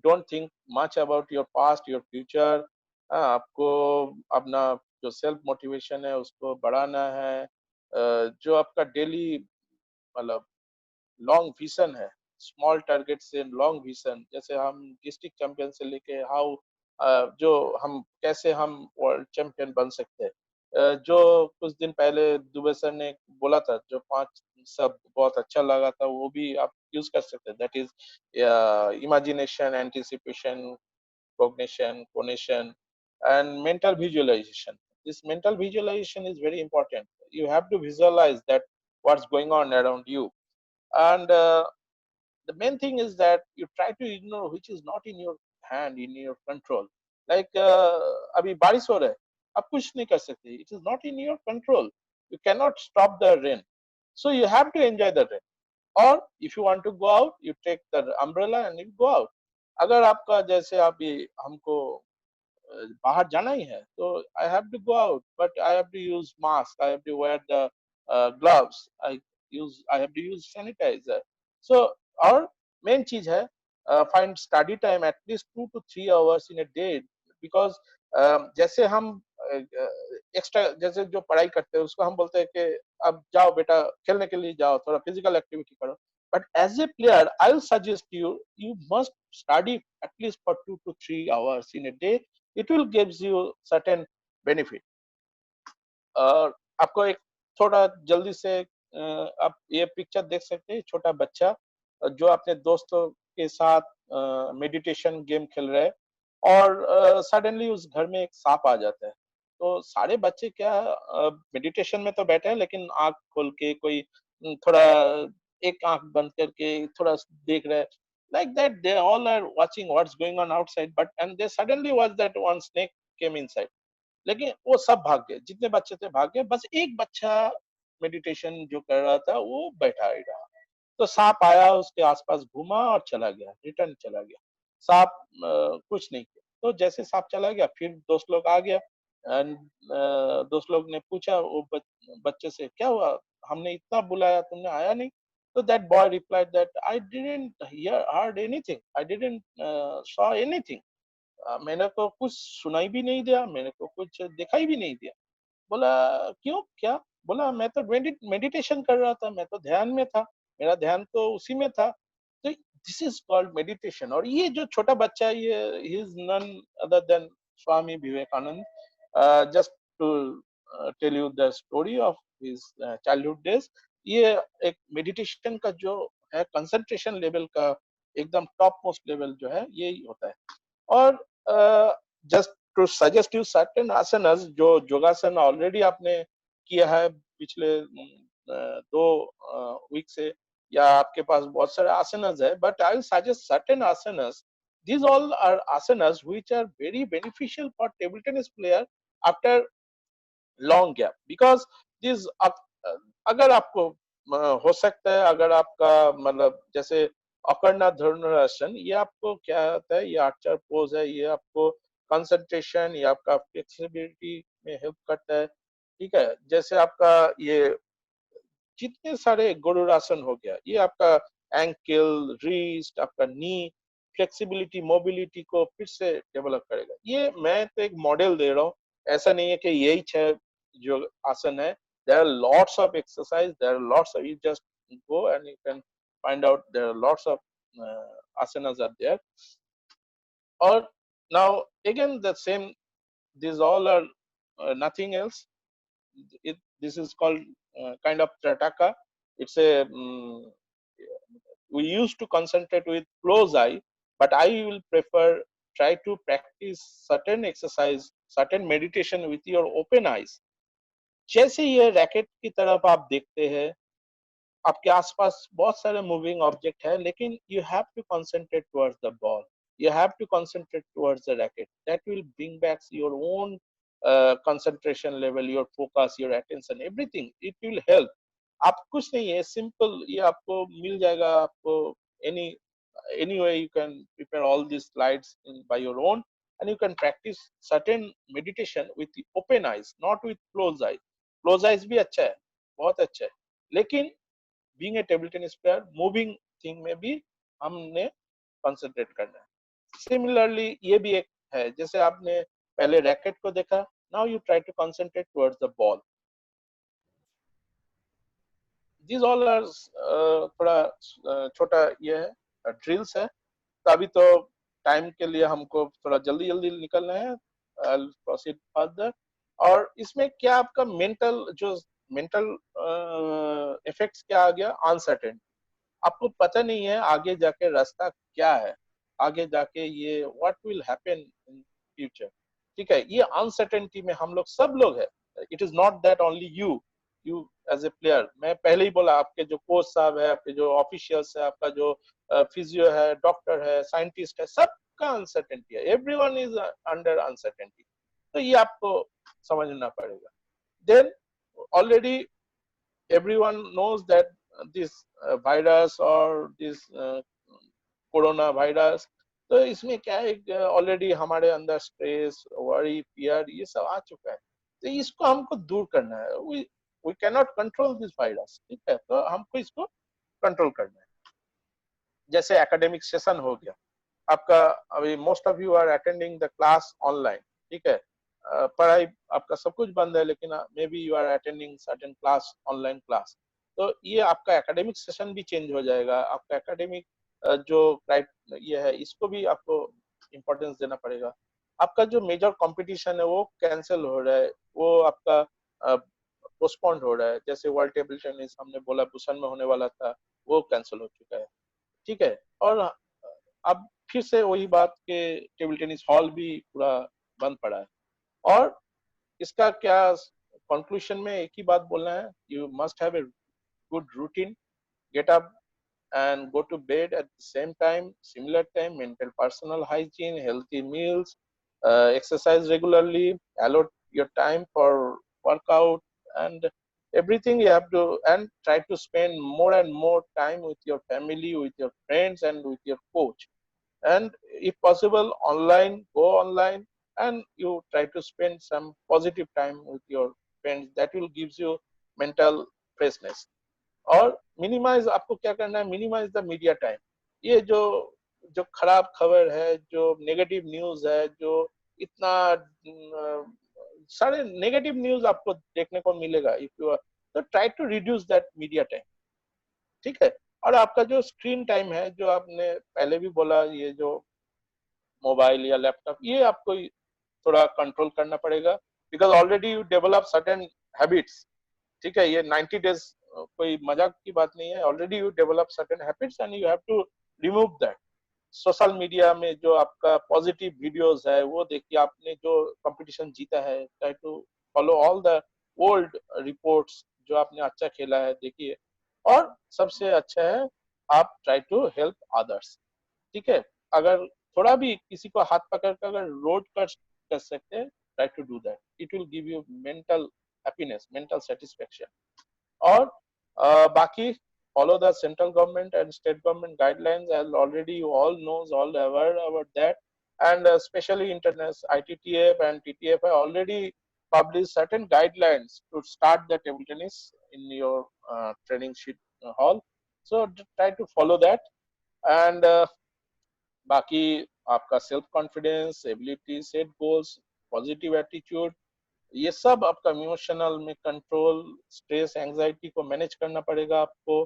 don't think much about your past, your future. आपको अपना जो self motivation है उसको बढ़ाना है। जो आपका daily मतलब लॉन्ग विजन है, स्मॉल टारगेट से लॉन्ग विजन, जैसे हम डिस्ट्रिक्ट चैंपियन से लेके हाउ जो हम कैसे हम वर्ल्ड चैंपियन बन सकते हैं। जो कुछ दिन पहले दुबे सर ने बोला था, जो 5 सब बहुत अच्छा लगा था, वो भी आप यूज कर सकते हैं। That is imagination, anticipation, cognition, conation, and mental visualization. This mental visualization is very important. You have to visualize that what's going on around you, and the main thing is that you try to ignore which is not in your hand, in your control. Like अभी बारिश हो रहा है, आप कुछ नहीं कर सकते. It is not in your control. You cannot stop the rain. So you have to enjoy the rain. Or if you want to go out, you take the umbrella and you go out. अगर आपका जैसे अभी हमको बाहर जाना ही है तो I have to go out, but I have to use mask, I have to wear the gloves, I have to use sanitizer. So और मेन चीज है find study time at least 2 to 3 hours in a day. Because जैसे हम extra जैसे जो पढ़ाई करते हैं उसको हम बोलते हैं कि अब जाओ बेटा खेलने के लिए जाओ, थोड़ा फिजिकल एक्टिविटी करो. But as a player, I'll suggest you must study at least for 2 to 3 hours in a day. It will gives you certain benefit. और आपको एक थोड़ा जल्दी से आप ये पिक्चर देख सकते हैं, छोटा बच्चा जो अपने दोस्तों के साथ मेडिटेशन गेम खेल रहे हैं और सडनली उस घर में एक सांप आ जाता है. तो सारे बच्चे क्या मेडिटेशन में तो बैठे हैं लेकिन आंख खोल के कोई थोड़ा एक आंख बंद करके थोड़ा देख रहे हैं. Like that, they all are watching what's going on outside, but and they suddenly watch that one snake came inside. लेकिन वो सब भाग गए, जितने बच्चे थे भाग गए, बस एक बच्चा मेडिटेशन जो कर रहा था वो बैठा ही रहा. तो सांप आया, उसके आसपास घूमा और चला गया, रिटर्न चला गया. सांप कुछ नहीं किया. तो जैसे सांप चला गया फिर दोस्त लोग आ गया एंड दोस्त लोग ने पूछा वो बच्चे से, क्या हुआ, हमने इतना बुलाया तुमने आया नहीं. तो that boy replied that I didn't here heard anything, I didn't saw anything. मैंने तो कुछ सुनाई भी नहीं दिया, मैंने तो कुछ दिखाई भी नहीं दिया. बोला क्यों, क्या? बोला मैं तो मेडिटेशन कर रहा था, मैं तो ध्यान में था, मेरा ध्यान तो उसी में था. तो दिस इज कॉल्ड मेडिटेशन. और ये जो छोटा बच्चा है, ये he is none other than Swami Vivekananda. Just to tell you the story of his childhood days. ये एक मेडिटेशन का जो है कंसंट्रेशन लेवल का एकदम टॉप मोस्ट लेवल जो है यही होता है। और just to suggest you certain आसनास जो योगासन ऑलरेडी आपने किया है पिछले 2 वीक से, या आपके पास बहुत सारे आसनास है, but I will suggest certain asanas. These all are asanas which are very beneficial for table tennis player after long gap, because this अगर आपको हो सकता है, अगर आपका मतलब जैसे अकर्णा धनुरासन, ये आपको क्या होता है, ये आर्चर पोज है, ये आपको कंसंट्रेशन, ये आपका फ्लेक्सिबिलिटी में हेल्प करता है, ठीक है। जैसे आपका ये जितने सारे गरुड़ासन हो गया, ये आपका एंकल, रिस्ट, आपका नी फ्लेक्सिबिलिटी, मोबिलिटी को फिर से डेवलप करेगा। ये मैं तो एक मॉडल दे रहा हूँ, ऐसा नहीं है कि यही 6 जो आसन है। There are lots of exercise, there are lots of, you just go and you can find out, there are lots of asanas are there. Or now again the same, these all are nothing else. This is called kind of trataka. It's a we used to concentrate with close eye, but I will prefer try to practice certain exercise, certain meditation with your open eyes. जैसे ये racket की तरफ आप देखते हैं, आपके आसपास बहुत सारे मूविंग ऑब्जेक्ट है, लेकिन you have to concentrate towards the ball, you have to concentrate towards the racket, that will bring back your own concentration level, your focus, your attention, everything, it will help. आप कुछ नहीं है, simple ये आपको मिल जाएगा, आपको any anyway you can prepare all these slides by your own, and you can practice certain meditation with the open eyes, not with closed eyes. closed eyes भी अच्छा है, बहुत अच्छा है, लेकिन being a table tennis player moving thing में भी हमने कंसंट्रेट करना है। सिमिलरली ये भी एक है, जैसे आपने पहले रैकेट को देखा, now you try to concentrate towards the ball. This all are थोड़ा छोटा ये है ड्रिल्स है। तो अभी तो टाइम के लिए हमको थोड़ा जल्दी जल्दी निकलना है, प्रोसीड फर्दर। और इसमें क्या आपका मेंटल जो मेंटल इफेक्ट्स क्या आ गया, अनसर्टेन, आपको पता नहीं है आगे जाके रास्ता क्या है, आगे जाके ये what will happen in future, ठीक है। ये अनसर्टेनिटी में हम लोग सब लोग है, it is not that only you as a player. मैं पहले ही बोला, आपके जो कोच साहब है, आपके जो ऑफिशियल्स है, आपका जो फिजियो है, डॉक्टर है, साइंटिस्ट है, सबका अनसर्टेनिटी है, एवरीवन इज अंडर अनसर्टेनिटी। तो ये आपको समझना पड़ेगा। Then already everyone knows that this virus or this corona virus, तो इसमें क्या है, ऑलरेडी हमारे अंदर स्ट्रेस, वरी, फियर, ये सब आ चुका है। तो इसको हमको दूर करना है। We can not control this virus, ठीक है, तो हमको इसको कंट्रोल करना है। जैसे एकेडमिक सेशन हो गया आपका, अभी most of you are attending the class online, ठीक है, पढ़ाई आपका सब कुछ बंद है, लेकिन maybe you are attending certain class, online class. तो ये आपका एकेडमिक सेशन भी चेंज हो जाएगा, आपका एकेडमिक जो ये है इसको भी आपको इम्पोर्टेंस देना पड़ेगा। आपका जो मेजर कंपटीशन है वो कैंसिल हो रहा है, वो आपका पोस्टपोन्ड हो रहा है। जैसे वर्ल्ड टेबल टेनिस हमने बोला बुसान में होने वाला था, वो कैंसिल हो चुका है, ठीक है। और अब फिर से वही बात के टेबल टेनिस हॉल भी पूरा बंद पड़ा है। और इसका क्या कंक्लूजन में एक ही बात बोलना है, you must have a good routine, get up and go to bed at the same time, similar time, maintain personal hygiene, healthy meals, exercise regularly, allot your time for workout, and everything you have to, and try to spend more and more time with your family, with your friends, and with your coach. And if possible, online, go online, and you try to spend some positive time with your friends. That will gives you mental freshness. और minimise आपको क्या करना है, minimise the media time. ये जो जो खराब खबर है, जो नेगेटिव न्यूज है, जो इतना सारे नेगेटिव न्यूज आपको देखने को मिलेगा, इफ यू तो try to reduce that media time, ठीक है। और आपका जो स्क्रीन टाइम है, जो आपने पहले भी बोला, ये जो मोबाइल या लैपटॉप, ये आपको थोड़ा कंट्रोल करना पड़ेगा, because already you develop certain habits, ठीक है। ये 90 डेज कोई मजाक की बात नहीं है, already you develop certain habits and you have to remove that. Social media में जो आपका पॉजिटिव वीडियोस है वो देखिए, आपने जो कंपटीशन जीता है, try to follow all the old reports, जो आपने अच्छा खेला है देखिए। और सबसे अच्छा है, आप ट्राई टू हेल्प अदर्स, ठीक है। अगर थोड़ा भी किसी को हाथ पकड़ कर अगर रोड कर सकते हैं, try to do that, it will give you mental happiness, mental satisfaction. और बाकी follow the central government and state government guidelines, as already you all knows, all aware about that. And especially international ITTF and TTF have already published certain guidelines to start the table tennis in your training sheet hall. So try to follow that. And बाकी आपका self confidence, ability, set goals, positive attitude, ये सब आपका emotional में control, stress, anxiety को manage करना पड़ेगा आपको,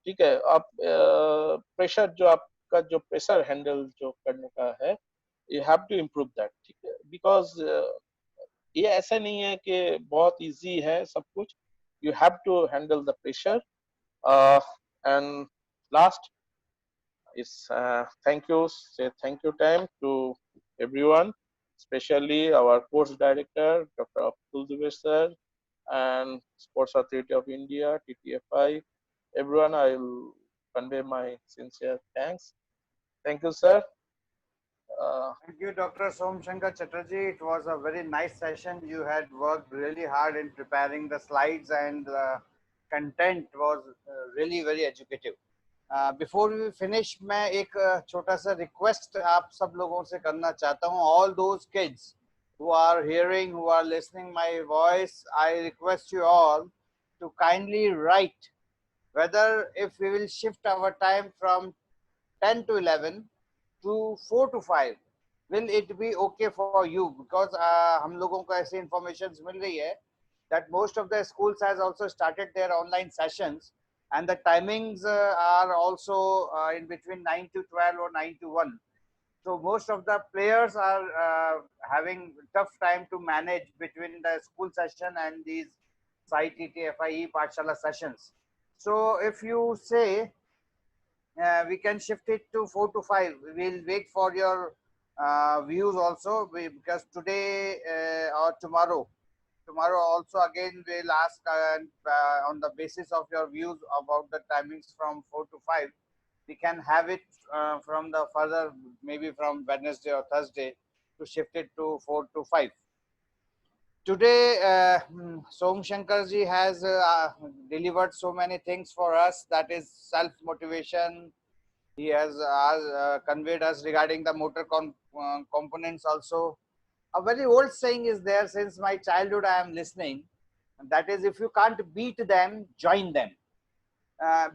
ठीक है। आप प्रेशर, जो आपका जो प्रेशर हैंडल जो करने का है, you have to improve that, ठीक है। बिकॉज ये ऐसा नहीं है कि बहुत इजी है सब कुछ, you have to handle the pressure. And last is thank you time to everyone, especially our course director Dr. Abdul Dubey sir, and Sports Authority of India, TTFI. Everyone, I will convey my sincere thanks. Thank you, sir. Thank you, Dr. Som Shankar Chatterjee. It was a very nice session. You had worked really hard in preparing the slides, and the content was really very educative. Before we finish, मैं एक छोटा सा request आप सब लोगों से करना चाहता हूँ. All those kids who are hearing, who are listening my voice, I request you all to kindly write whether if we will shift our time from 10 to 11 to 4 to 5, will it be okay for you? Because हम लोगों को ऐसी informations मिल रही है that most of the schools has also started their online sessions, and the timings are also in between 9 to 12 or 9 to 1. So most of the players are having tough time to manage between the school session and these Sai TTFIE Pathshala sessions. So if you say we can shift it to 4 to 5, we'll wait for your views also, because today or tomorrow also again we'll ask on the basis of your views about the timings from 4 to 5, we can have it from the further, maybe from Wednesday or Thursday, to shift it to 4 to 5. Today Som Shankar ji has delivered so many things for us, that is self motivation. He has conveyed us regarding the motor components also. A very old saying is there since my childhood I am listening, and that is, if you can't beat them, join them.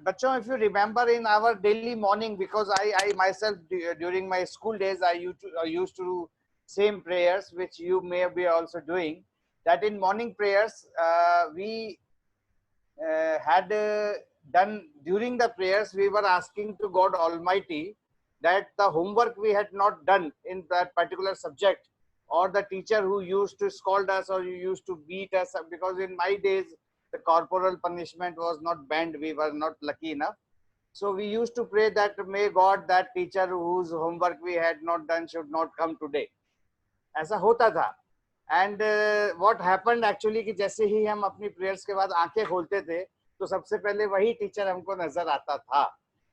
Bachcho, if you remember in our daily morning, because I myself during my school days I used to do same prayers which you may be also doing, that in morning prayers we had done, during the prayers we were asking to God Almighty that the homework we had not done in that particular subject, or the teacher who used to scold us or used to beat us, because in my days the corporal punishment was not banned, we were not lucky enough. So we used to pray that may God, that teacher whose homework we had not done should not come today. ऐसा होता था. And what happened actually कि जैसे ही हम अपनी prayers के बाद आंखें खोलते थे तो सबसे पहले वही टीचर हमको नजर आता था.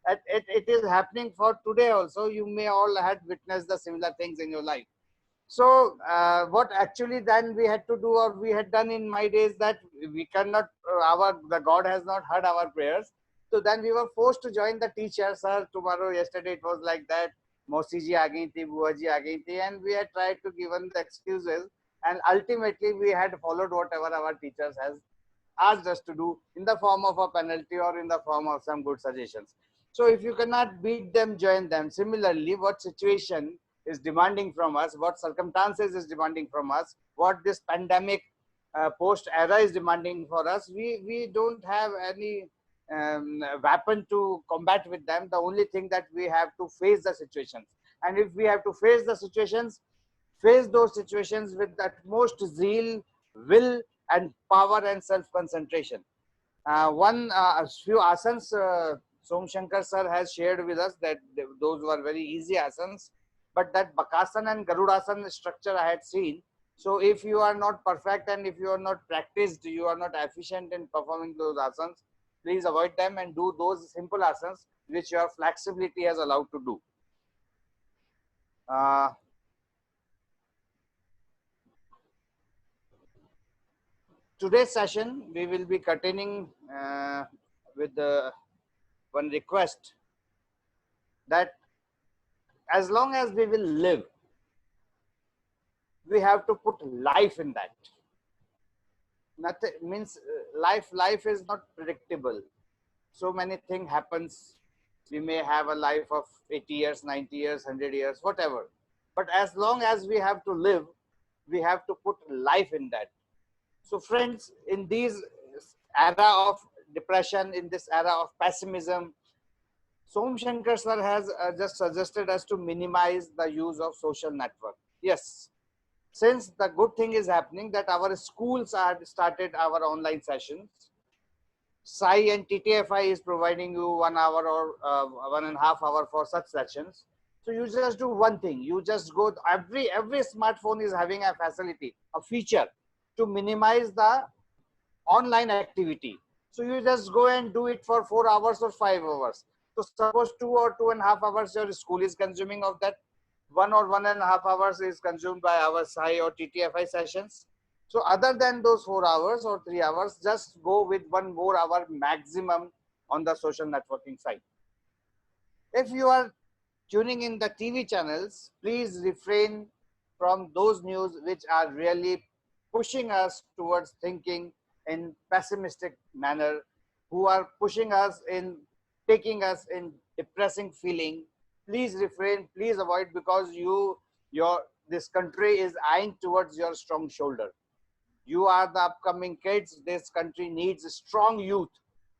It is happening for today also. You may all had witnessed the similar things in your life. So what actually then we had to do, or we had done in my days, that we cannot, the God has not heard our prayers. So then we were forced to join the teacher. Sir, tomorrow, yesterday it was like that. Mosi ji aa gayi thi, Bua ji aa gayi thi, and we had tried to give them the excuses. And ultimately, we had followed whatever our teachers has asked us to do in the form of a penalty or in the form of some good suggestions. So if you cannot beat them, join them. Similarly, what situation is demanding from us, what circumstances is demanding from us, what this pandemic post era is demanding for us, we don't have any weapon to combat with them. The only thing that we have to face the situations. And if we have to face the situations, face those situations with the utmost zeal, will, and power and self-concentration. One few asanas Som Shankar sir has shared with us that those were very easy asanas, but that Bakasana and Garudasana structure I had seen. So if you are not perfect and if you are not practiced, you are not efficient in performing those asanas, please avoid them and do those simple asanas which your flexibility has allowed to do. Today's session, we will be continuing with the one request that as long as we will live, we have to put life in that. Nothing means life is not predictable. So many things happens. We may have a life of 80 years, 90 years, 100 years, whatever. But as long as we have to live, we have to put life in that. So friends, in this era of depression, in this era of pessimism, Som Shankar sir has just suggested us to minimize the use of social network. Yes, since the good thing is happening that our schools are started our online sessions, Sai and TTFI is providing you 1 hour or 1.5 hours for such sessions. So you just do one thing. You just go, every smartphone is having a facility, a feature to minimize the online activity. So you just go and do it for 4 hours or 5 hours. So suppose 2 or 2.5 hours your school is consuming of that, 1 or 1.5 hours is consumed by our Sai or TTFI sessions. So other than those 4 hours or 3 hours, just go with 1 more hour maximum on the social networking site. If you are tuning in the TV channels, please refrain from those news which are really pushing us towards thinking in pessimistic manner, who are pushing us in taking us in depressing feeling. Please refrain, please avoid, because this country is eyeing towards your strong shoulder. You are the upcoming kids. This country needs a strong youth.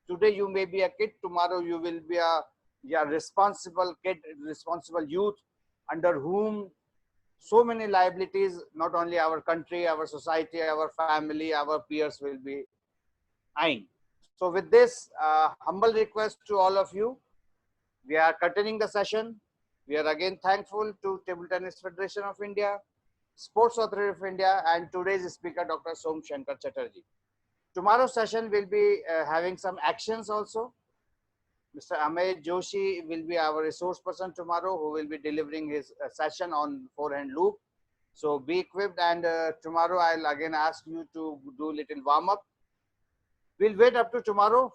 Today you may be a kid, tomorrow you will be a responsible kid, responsible youth, under whom so many liabilities, not only our country, our society, our family, our peers will be eyeing. So with this humble request to all of you, we are continuing the session. We are again thankful to Table Tennis Federation of India, Sports Authority of India, and today's speaker, Dr. Som Shankar Chatterjee. Tomorrow's session will be having some actions also. Mr. Amey Joshi will be our resource person tomorrow, who will be delivering his session on forehand loop. So be equipped, and tomorrow I'll again ask you to do little warm up. We'll wait up to tomorrow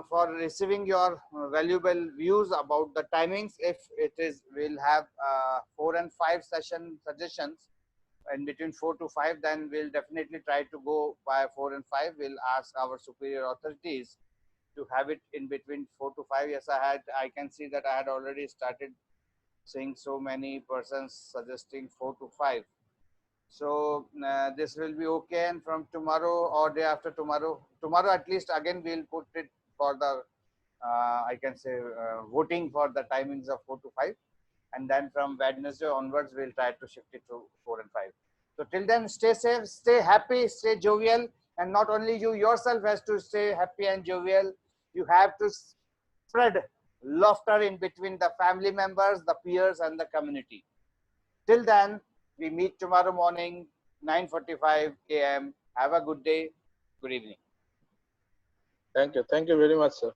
for receiving your valuable views about the timings. If it is, we'll have 4 and 5 session suggestions. In between 4 to 5, then we'll definitely try to go by 4 and 5. We'll ask our superior authorities to have it in between 4 to 5. Yes, I can see that I had already started seeing so many persons suggesting 4 to 5. So this will be okay, and from tomorrow or day after tomorrow at least, again we'll put it for the I can say voting for the timings of 4 to 5. And then from Wednesday onwards, we'll try to shift it to 4 and 5. So till then, stay safe, stay happy, stay jovial. And not only you yourself has to stay happy and jovial, you have to spread laughter in between the family members, the peers, and the community. Till then, we meet tomorrow morning, 9:45 a.m. Have a good day. Good evening. Thank you very much, sir.